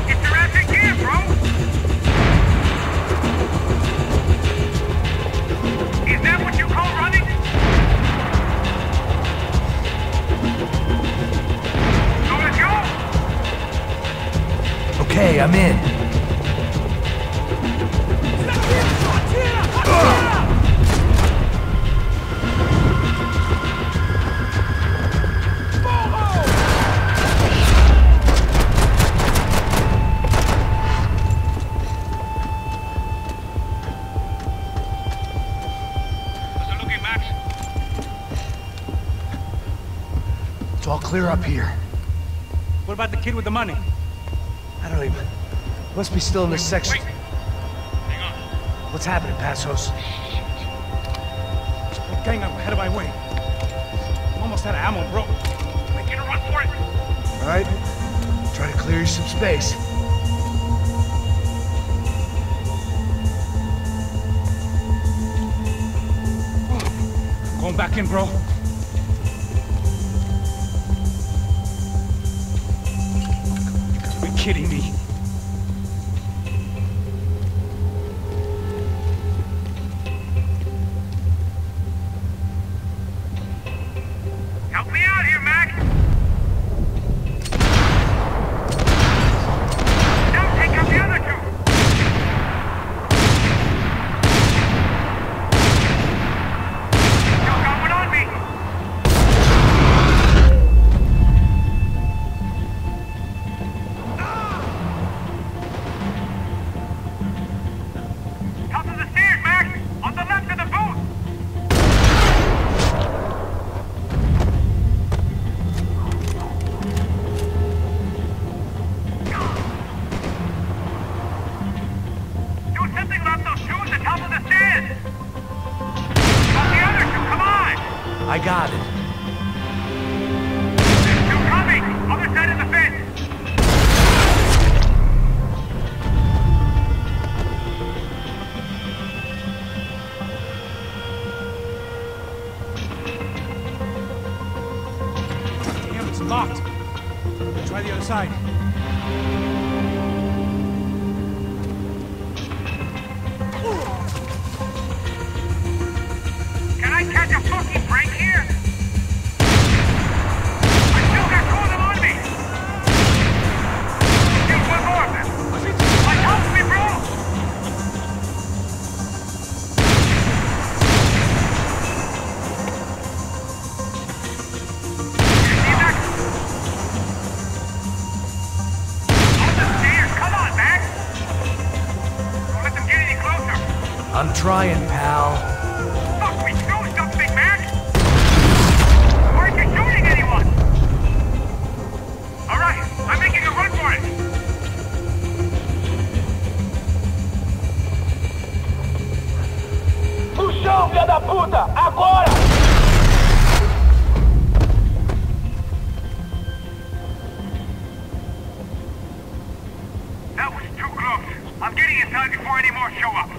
Get your ass in gear, bro! Is that what you call running? So let's go! Okay, I'm in. It's all clear up here. What about the kid with the money? I don't even... Must be still in this section. Wait. Hang on. What's happening, Passos? That gang up ahead of my way. I'm almost out of ammo, bro. Make it a run for it. All right. Try to clear you some space. Going back in, bro. You gotta be kidding me. Help me out here, Max! Now take out the other two! Still got one on me! Top of the stairs, Max! On the left of the booth! Do something about those shoes at top of the stairs! About the other two, come on! I got it. There's two coming! Other side of the fence! Damn, it's locked. Try the other side. Can I catch a fucking break here? I still got two of them on me! Here's one more of them! Like, help me, bro! You see that? On the stairs! Come on, Max! Don't let them get any closer! I'm trying, pal. Fuck, we do something, Max! Why aren't you shooting anyone? All right, I'm making a run for it. No chão, filha da puta! Agora! That was too close. I'm getting inside before any more show up.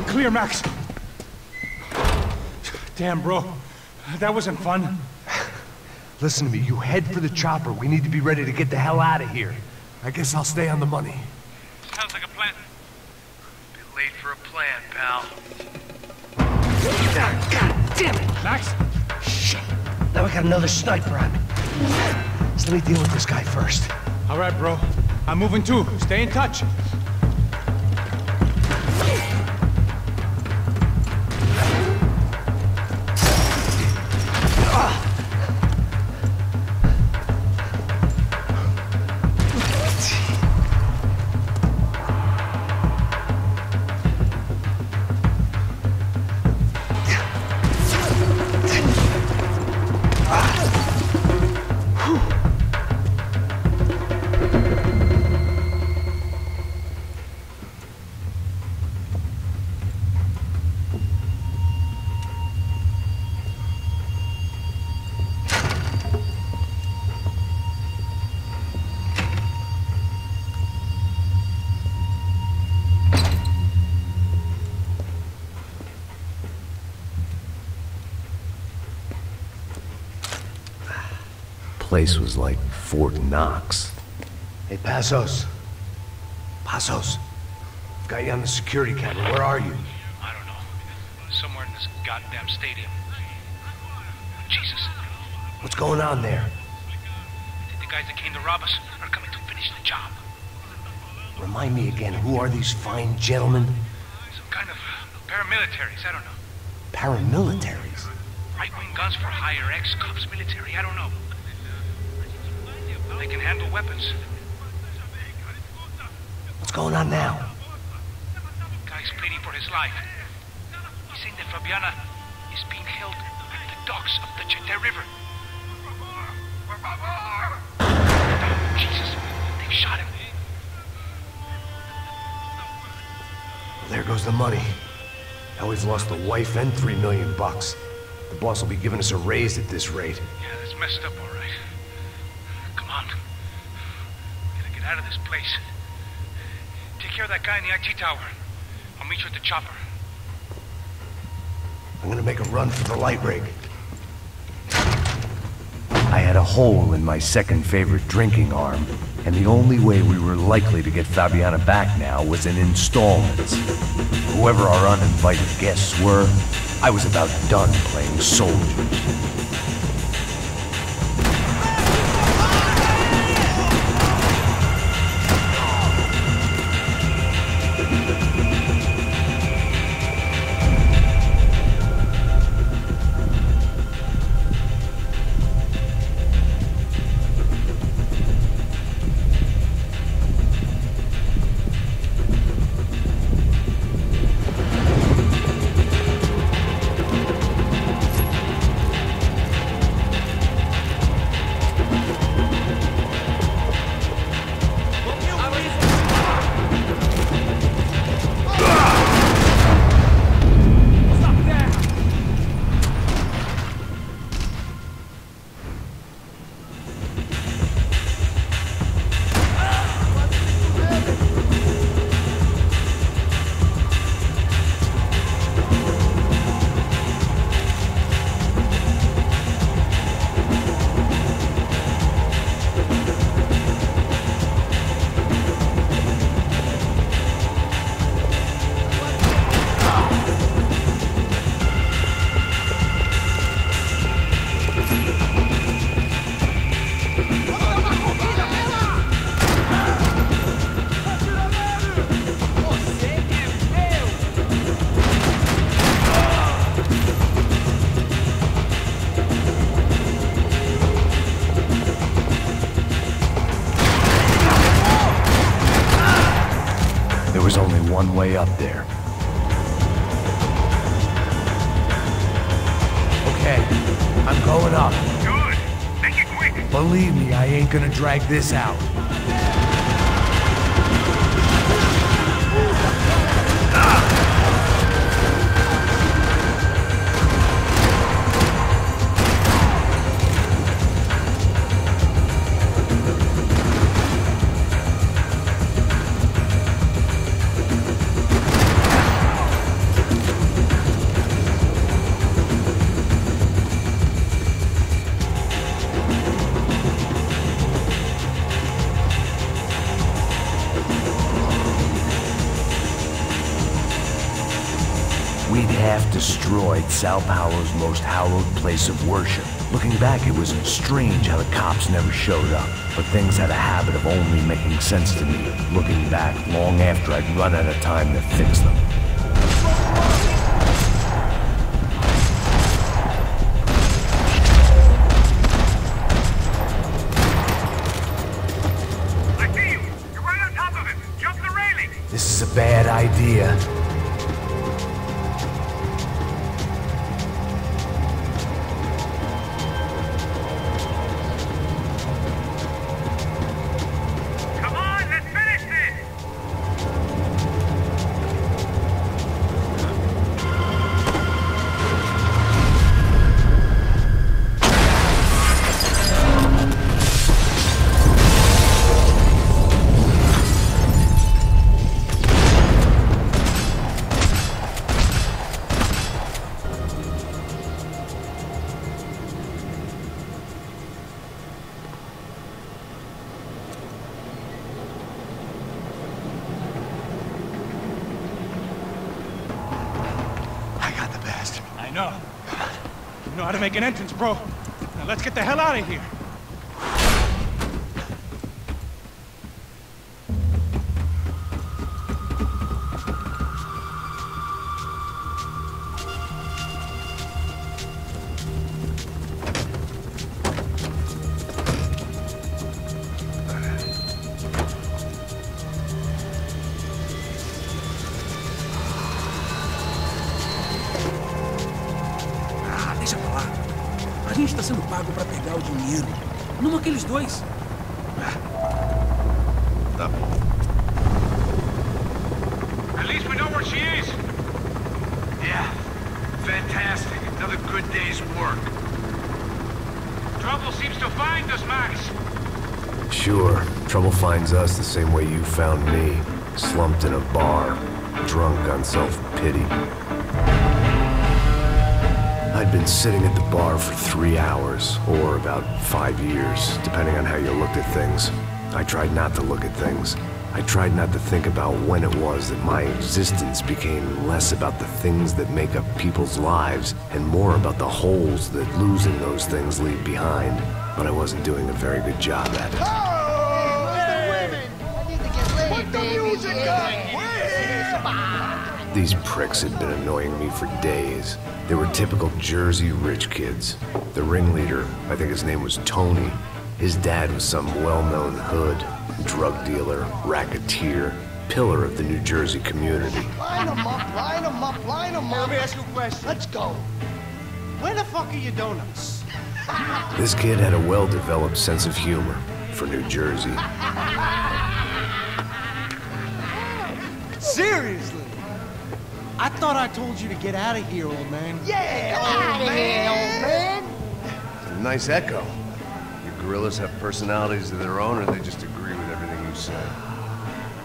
Clear, Max. Damn, bro. That wasn't fun. Listen to me, you head for the chopper. We need to be ready to get the hell out of here. I guess I'll stay on the money. Sounds like a plan. Bit late for a plan, pal. God damn it! Max? Shit. Now we got another sniper on me. So let me deal with this guy first. All right, bro. I'm moving too. Stay in touch. place was like Fort Knox. Hey, Passos. Passos. I've got you on the security camera. Where are you? I don't know. Somewhere in this goddamn stadium. Jesus. What's going on there? The guys that came to rob us are coming to finish the job. Remind me again, who are these fine gentlemen? Some kind of paramilitaries, I don't know. Paramilitaries? Right-wing guns for hire, ex-cops, military, I don't know. They can handle weapons. What's going on now? Guy's pleading for his life. He's saying that Fabiana is being held at the docks of the Chete River. Jesus, they've shot him. Well, there goes the money. Now we've lost the wife and $3 million. The boss will be giving us a raise at this rate. Yeah, that's messed up, all right. Come on. We gotta get out of this place. Take care of that guy in the IT tower. I'll meet you at the chopper. I'm gonna make a run for the light rig. I had a hole in my second favorite drinking arm, and the only way we were likely to get Fabiana back now was in installments. Whoever our uninvited guests were, I was about done playing soldiers. One way up there. Okay, I'm going up. Good. Make it quick. Believe me, I ain't gonna drag this out. We'd half destroyed Sao Paulo's most hallowed place of worship. Looking back, it was strange how the cops never showed up. But things had a habit of only making sense to me, looking back long after I'd run out of time to fix them. I see you! You're right on top of him! Jump the railing! This is a bad idea. know. You know how to make an entrance, bro. Now let's get the hell out of here. Deixa pra lá. A gente tá sendo pago pra pegar o dinheiro. Não aqueles dois. Tá bom. At least we know where she is. Yeah. Fantastic. Another good day's work. Trouble seems to find us, Max. Sure. Trouble finds us the same way you found me. Slumped in a bar. Drunk on self-pity. I'd been sitting at the bar for 3 hours, or about 5 years, depending on how you looked at things. I tried not to look at things. I tried not to think about when it was that my existence became less about the things that make up people's lives, and more about the holes that losing those things leave behind. But I wasn't doing a very good job at it. These pricks had been annoying me for days. They were typical Jersey rich kids. The ringleader, I think his name was Tony. His dad was some well-known hood, drug dealer, racketeer, pillar of the New Jersey community. Line them up, line them up, line them up. Let me ask you a question. Let's go. Where the fuck are your donuts? This kid had a well-developed sense of humor for New Jersey. Seriously? I thought I told you to get out of here, old man. Yeah, old man. It's a nice echo. Your gorillas have personalities of their own, or they just agree with everything you say?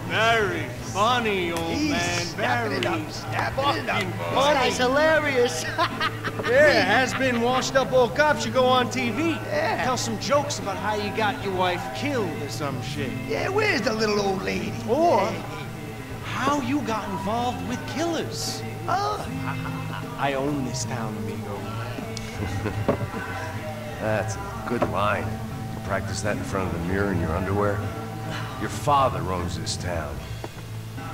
Very funny, old man. Very snapping it up. funny. That's hilarious. Yeah, has-been washed-up old cop should go on TV. Yeah. Tell some jokes about how you got your wife killed or some shit. Yeah, where's the little old lady? Or how you got involved with killers. Oh. I own this town, amigo. That's a good line. You practice that in front of the mirror in your underwear? Your father owns this town.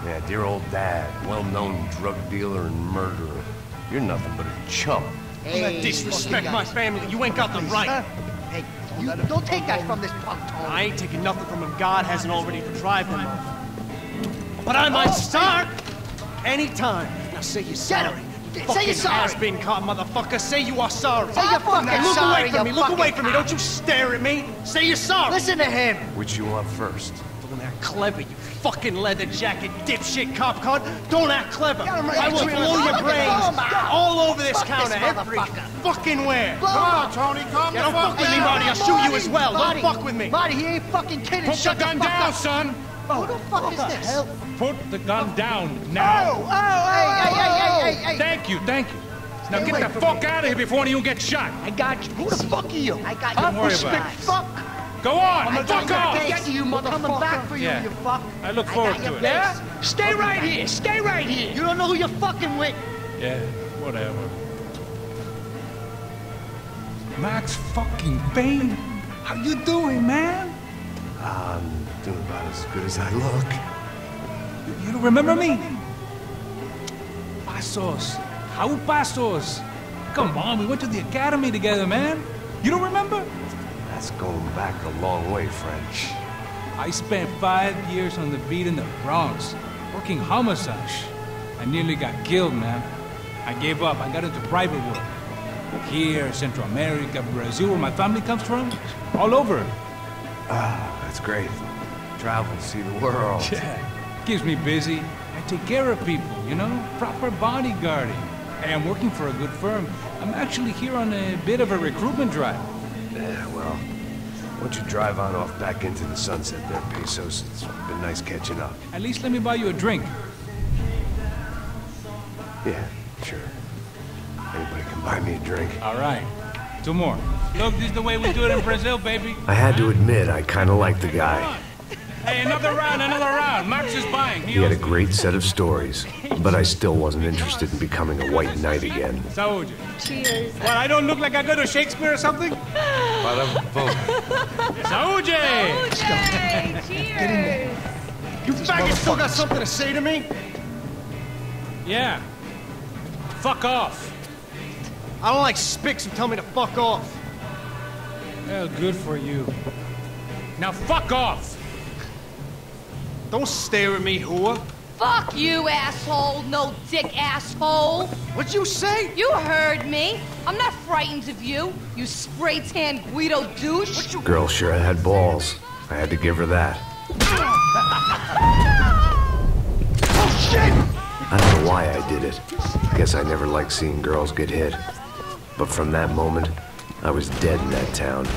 Yeah, dear old dad, well-known drug dealer and murderer. You're nothing but a chump. Hey, disrespect my family. You ain't got the right. Hey, you don't take that from this punk, Tony. I ain't taking nothing from him. God hasn't already deprived him of. But I might start anytime. Now say you're sorry. Say you're sorry. Has-been caught, motherfucker. Say you are sorry. Say you're fucking Look sorry, away from me. you Look away fucking from me. Don't you stare at me. Say you're sorry. Listen to him. Which you want first? Don't act clever, you fucking leather jacket dipshit cop cunt. Don't act clever. I will blow your brains all over this counter, every fucking where. Come on, Tony, come. Don't fuck with me, Marty. I'll shoot you as well. Don't fuck with me. Marty, he ain't fucking kidding. Put the gun down, son. Who the fuck is this? Put the gun down now. Hey. Thank you. Now get the fuck out of here before one of you gets shot. I got you. Who the fuck are you? I got you. Don't worry about it. Fuck. Go on, Fuck off. Get you, I'm coming back motherfucker. for you, Yeah. you fuck. I look forward to it. Yeah? Stay right here. Stay right here. You don't know who you're fucking with. Yeah, whatever. Max fucking Payne, how you doing, man? I'm doing about as good as I look. You don't remember me? Pasos. How Pasos? Come on, we went to the academy together, man. You don't remember? That's going back a long way, friend. I spent 5 years on the beat in the Bronx, working homicide. I nearly got killed, man. I gave up. I got into private work. Here, Central America, Brazil, where my family comes from. All over. Ah, that's great. Travel, see the world. Yeah, keeps me busy. I take care of people, you know? Proper bodyguarding. Hey, I'm working for a good firm. I'm actually here on a bit of a recruitment drive. Yeah, well, why don't you drive on off back into the sunset there, Pesos? It's been nice catching up. At least let me buy you a drink. Yeah, sure. Anybody can buy me a drink. All right. 2 more. Look, this is the way we do it in Brazil, baby. I had to admit, I kind of liked the guy. Hey, another round. Max is buying. He had a great set of stories, but I still wasn't interested in becoming a white knight again. Saúde. Cheers. What, I don't look like I go to Shakespeare or something? Saúde! Cheers. You faggots still got something to say to me? Yeah. Fuck off. I don't like spics who tell me to fuck off. Well, good for you. Now fuck off! Don't stare at me, whore. Fuck you, asshole. No dick asshole. What'd you say? You heard me. I'm not frightened of you, you spray-tan Guido douche. Girl sure had balls. I had to give her that. Oh, shit! I don't know why I did it. Guess I never liked seeing girls get hit. But from that moment, I was dead in that town.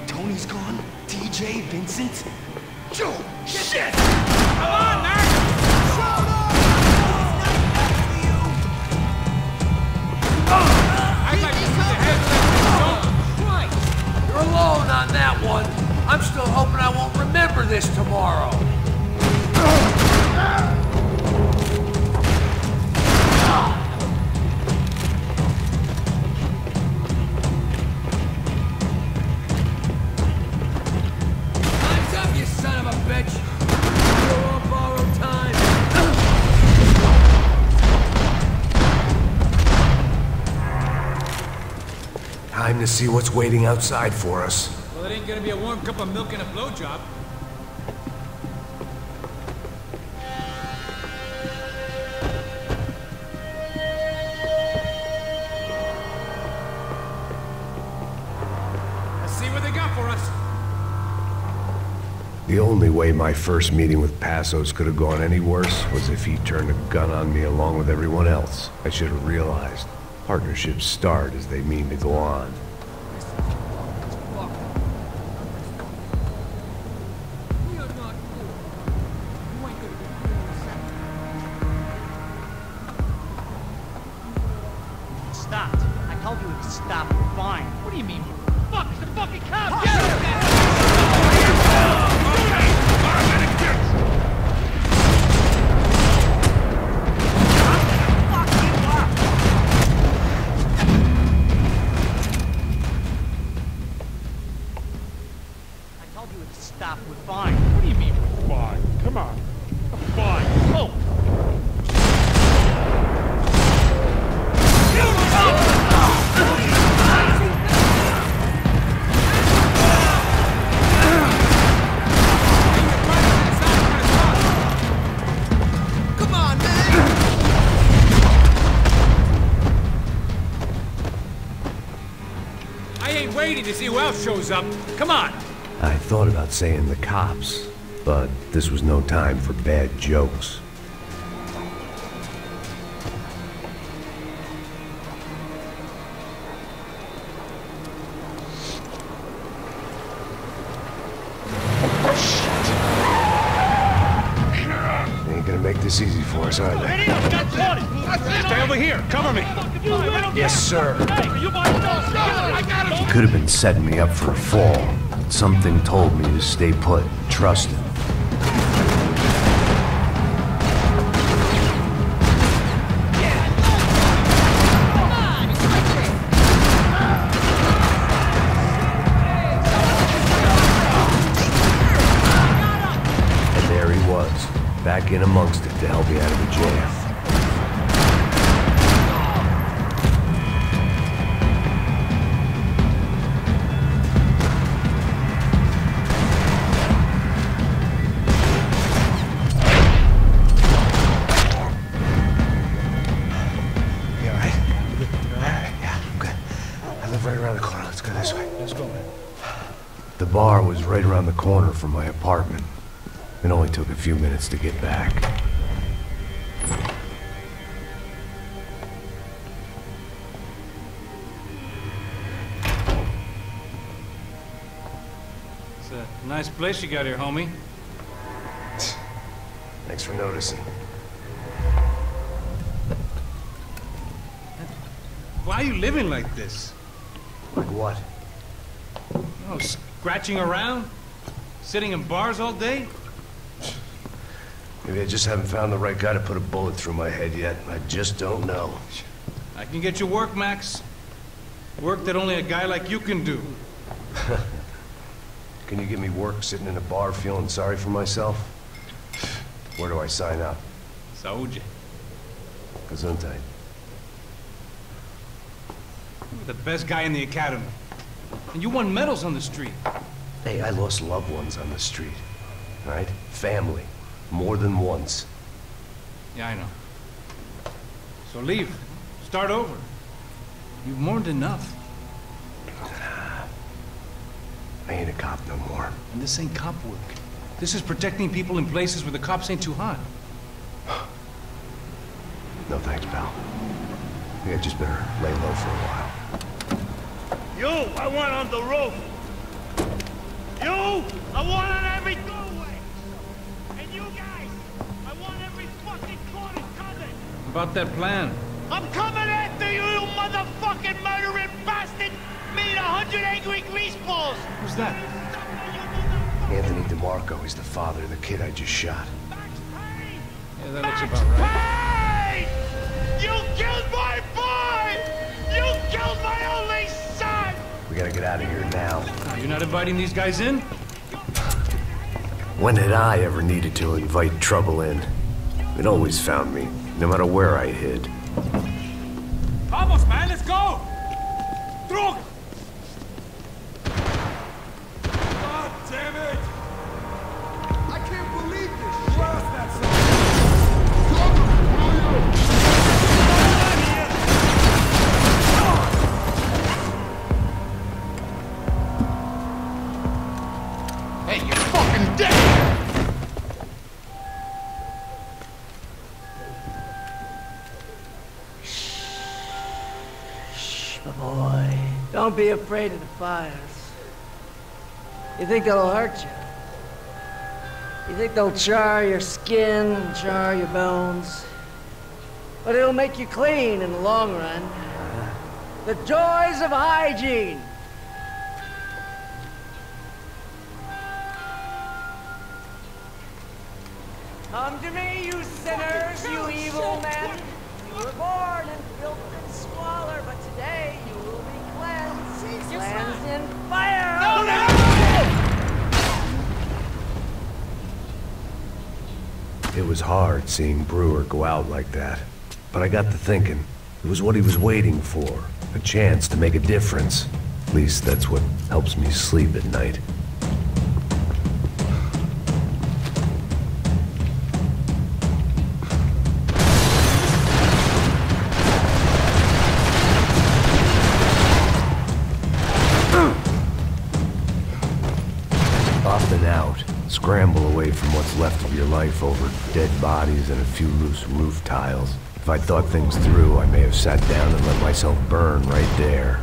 Tony's gone. TJ, Vincent. Joe, shit! Come on, Max! You're alone on that one. I'm still hoping I won't remember this tomorrow. Time to see what's waiting outside for us. Well, it ain't gonna be a warm cup of milk and a blowjob. Let's see what they got for us. The only way my first meeting with Passos could have gone any worse was if he turned a gun on me along with everyone else. I should have realized. Partnerships start as they mean to go on. Stopped. I told you to stop. Fine. What do you mean? Fuck! It's the fucking cops! Get him! Stop. We're fine. What do you mean we're fine? Come on. Fine. Oh! Come on, man! I ain't waiting to see who else shows up. Come on! I thought about saying the cops, but this was no time for bad jokes. They ain't gonna make this easy for us, are they? Stay over here. Cover me. Yes, sir. He could have been setting me up for a fall. Something told me to stay put, trust him. And there he was, back in amongst it to help me out of the jail. bar was right around the corner from my apartment. It only took a few minutes to get back. It's a nice place you got here, homie. Thanks for noticing. Why are you living like this? Like what? Oh, scratching around? Sitting in bars all day? Maybe I just haven't found the right guy to put a bullet through my head yet. I just don't know. I can get you work, Max. Work that only a guy like you can do. Can you give me work sitting in a bar feeling sorry for myself? Where do I sign up? Saúde. Gesundheit. You were the best guy in the academy. And you won medals on the street. Hey, I lost loved ones on the street. Right? Family. More than once. Yeah, I know. So leave. Start over. You've mourned enough. I ain't a cop no more. And this ain't cop work. This is protecting people in places where the cops ain't too hot. No thanks, pal. I think I just better lay low for a while. You, I want on the roof. You, I want on every doorway. And you guys, I want every fucking corner covered. About that plan. I'm coming after you, you motherfucking murdering bastard! Me and 100 angry greaseballs! Who's that? Anthony DeMarco. He's the father of the kid I just shot. Yeah, that looks about right. Hey! You killed my boy! You killed my only son! We gotta get out of here now. You're not inviting these guys in? When had I ever needed to invite trouble in? It always found me, no matter where I hid. Vamos, man, let's go! Droga! God damn it! I can't believe this! Blast that son! Hey, you're fucking dead! Boy, don't be afraid of the fires. You think they'll hurt you? You think they'll char your skin and char your bones? But it'll make you clean in the long run. The joys of hygiene! Come to me, you sinners, you evil men! You were born in filth and squalor, but today you will be cleansed. Cleansed in fire! It was hard seeing Brewer go out like that. But I got to thinking, it was what he was waiting for. A chance to make a difference. At least that's what helps me sleep at night. Up and out. Scramble away from what's left of your life over dead bodies and a few loose roof tiles. If I'd thought things through, I may have sat down and let myself burn right there.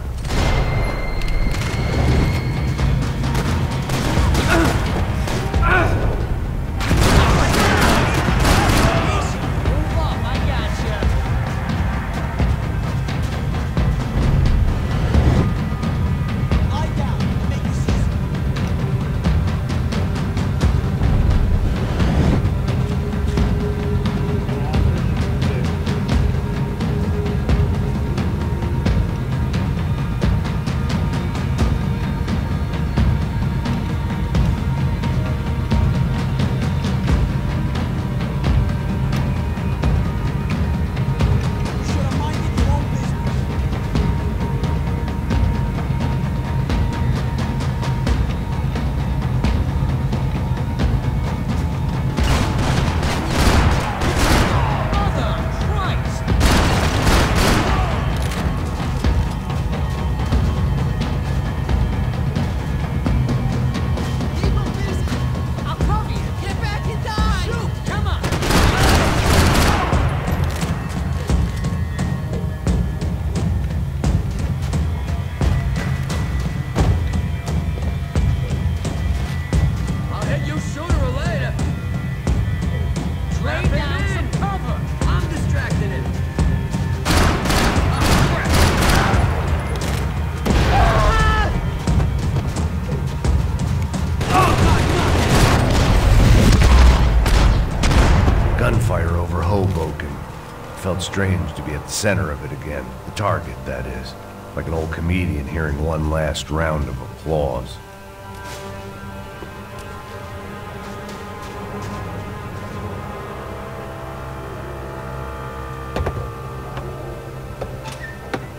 strange to be at the center of it again. The target, that is. Like an old comedian hearing one last round of applause.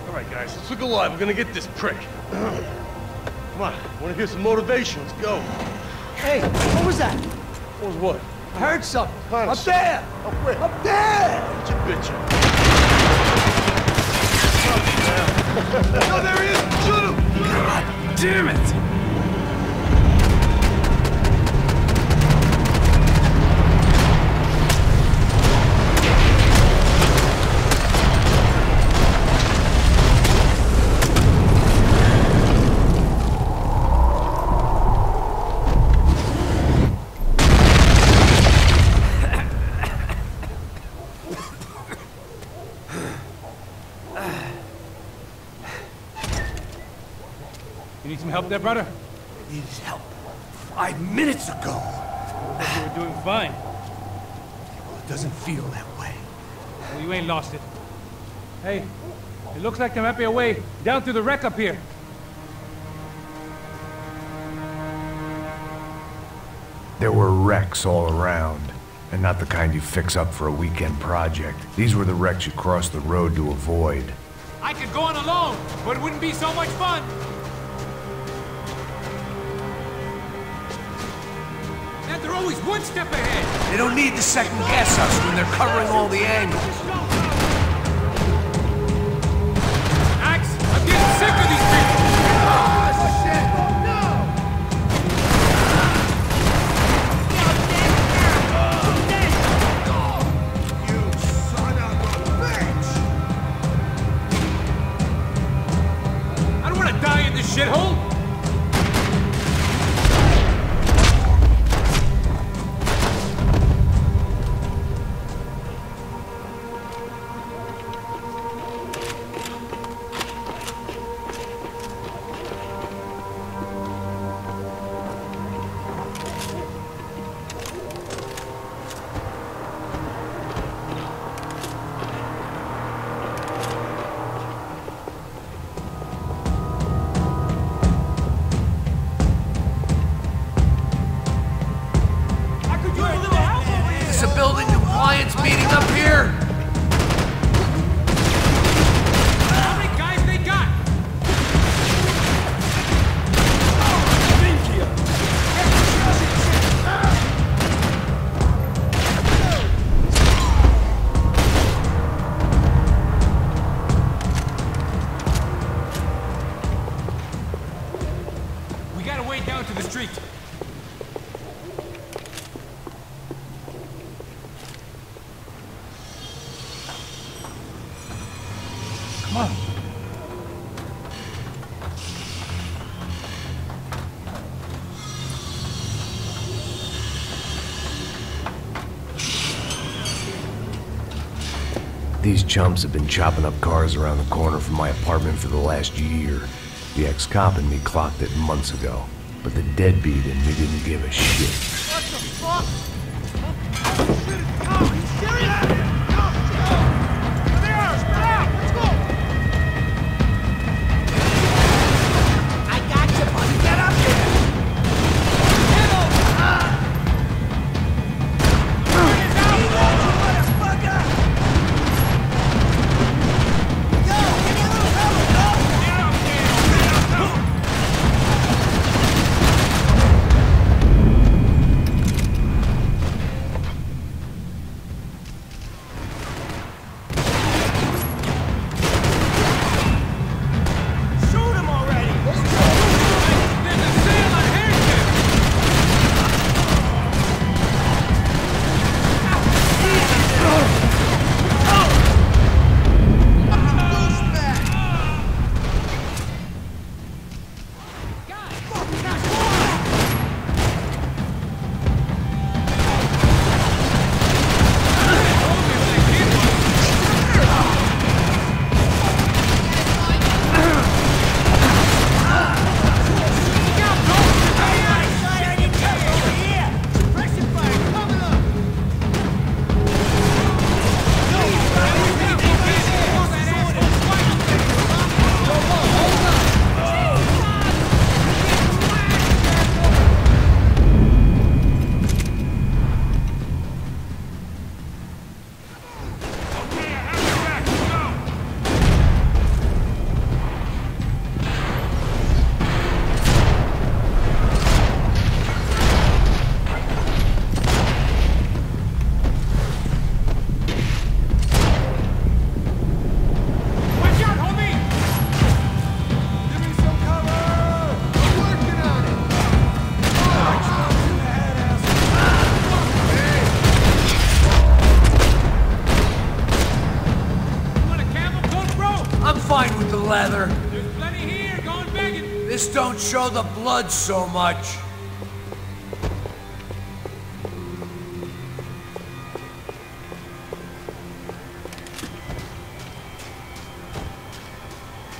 Alright guys, let's look alive. We're gonna get this prick. Come on, wanna hear some motivation? Let's go. Hey, what was that? What was what? I heard something. Up there! Up where? Up there! What you bitching? No, there he is! Shoot him! God damn it! You need some help there, brother? I needed help 5 minutes ago. You were doing fine. Well, it doesn't feel that way. Well, you ain't lost it. Hey, it looks like there might be a way down through the wreck up here. There were wrecks all around, and not the kind you fix up for a weekend project. These were the wrecks you crossed the road to avoid. I could go on alone, but it wouldn't be so much fun. And they're always one step ahead. They don't need to second guess us when they're covering all the angles. Max, I'm getting sick of these people. Shithole? Is a building compliance meeting up here? How many guys they got? We gotta wade down to the street. Come on. These chumps have been chopping up cars around the corner from my apartment for the last year. The ex-cop and me clocked it months ago, but the deadbeat in me didn't give a shit. What the fuck? Oh, shit, it's coming. Are you serious? There they are. Spread out. Let's go. I got you, buddy. Get up here. Get over. Get out, motherfucker. Yo, give me a little help. Get up there. fine with the leather. There's plenty here, going begging. This don't show the blood so much.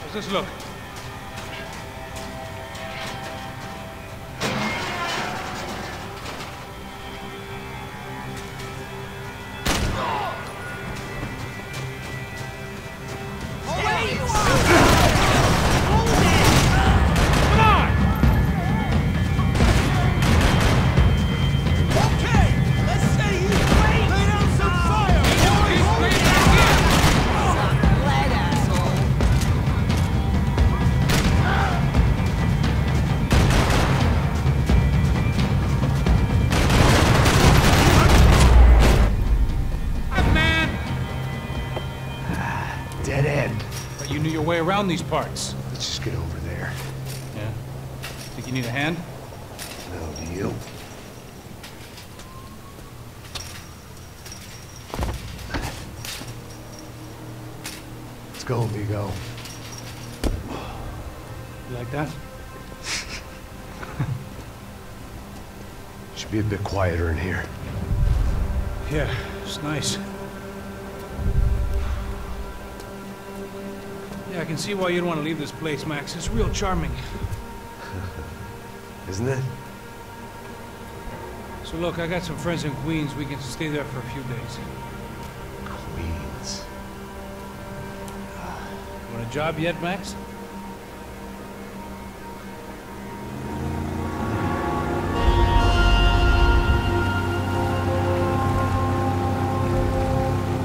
How's this look? Dead end. But you knew your way around these parts. Let's just get over there. Yeah? Think you need a hand? No, do you? Let's go, amigo. You like that? Should be a bit quieter in here. Yeah, it's nice. Yeah, I can see why you'd want to leave this place, Max. It's real charming. Isn't it? So look, I got some friends in Queens. We can stay there for a few days. Queens. Want a job yet, Max?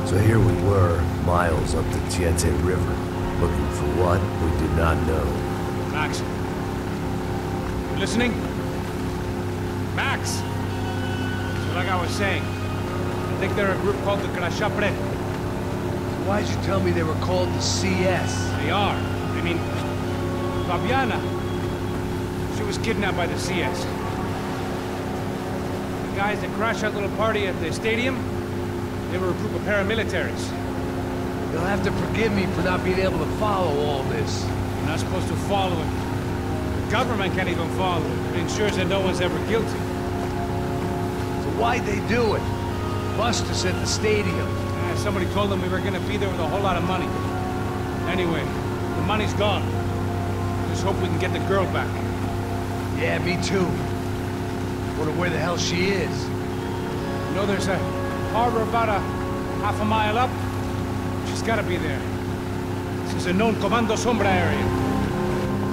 So here we were, miles up the Tiete River, looking for what we did not know. Max. You listening? Max! So like I was saying, I think they're a group called the Crashapre. Why'd you tell me they were called the CS? They are. I mean, Fabiana. She was kidnapped by the CS. The guys that crashed that little party at the stadium, they were a group of paramilitaries. You'll have to forgive me for not being able to follow all this. You're not supposed to follow it. The government can't even follow it. It ensures that no one's ever guilty. So why'd they do it? Bust us at the stadium. Somebody told them we were gonna be there with a whole lot of money. Anyway, the money's gone. Just hope we can get the girl back. Yeah, me too. Wonder where the hell she is. You know, there's a harbor about a half a mile up. She's gotta be there. This is a known Comando Sombra area.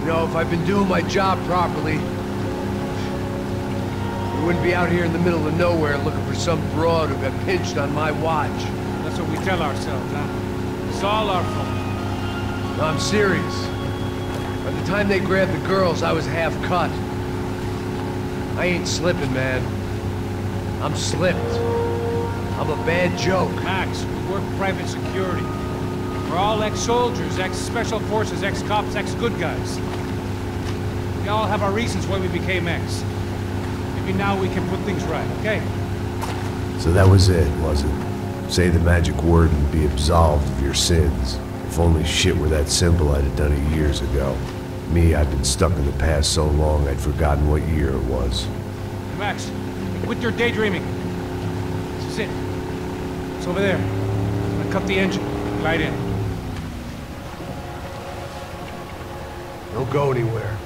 You know, if I've been doing my job properly, we wouldn't be out here in the middle of nowhere looking for some broad who got pinched on my watch. That's what we tell ourselves, huh? It's all our fault. No, I'm serious. By the time they grabbed the girls, I was half cut. I ain't slipping, man. I'm slipped. I'm a bad joke. Max, we work private security. We're all ex-soldiers, ex-special forces, ex-cops, ex-good guys. We all have our reasons why we became ex. Maybe now we can put things right, okay? So that was it, was it? Say the magic word and be absolved of your sins. If only shit were that simple, I'd have done it years ago. Me, I've been stuck in the past so long I'd forgotten what year it was. Max, quit your daydreaming. This is it. It's over there. I'm gonna cut the engine. Glide in. Don't go anywhere.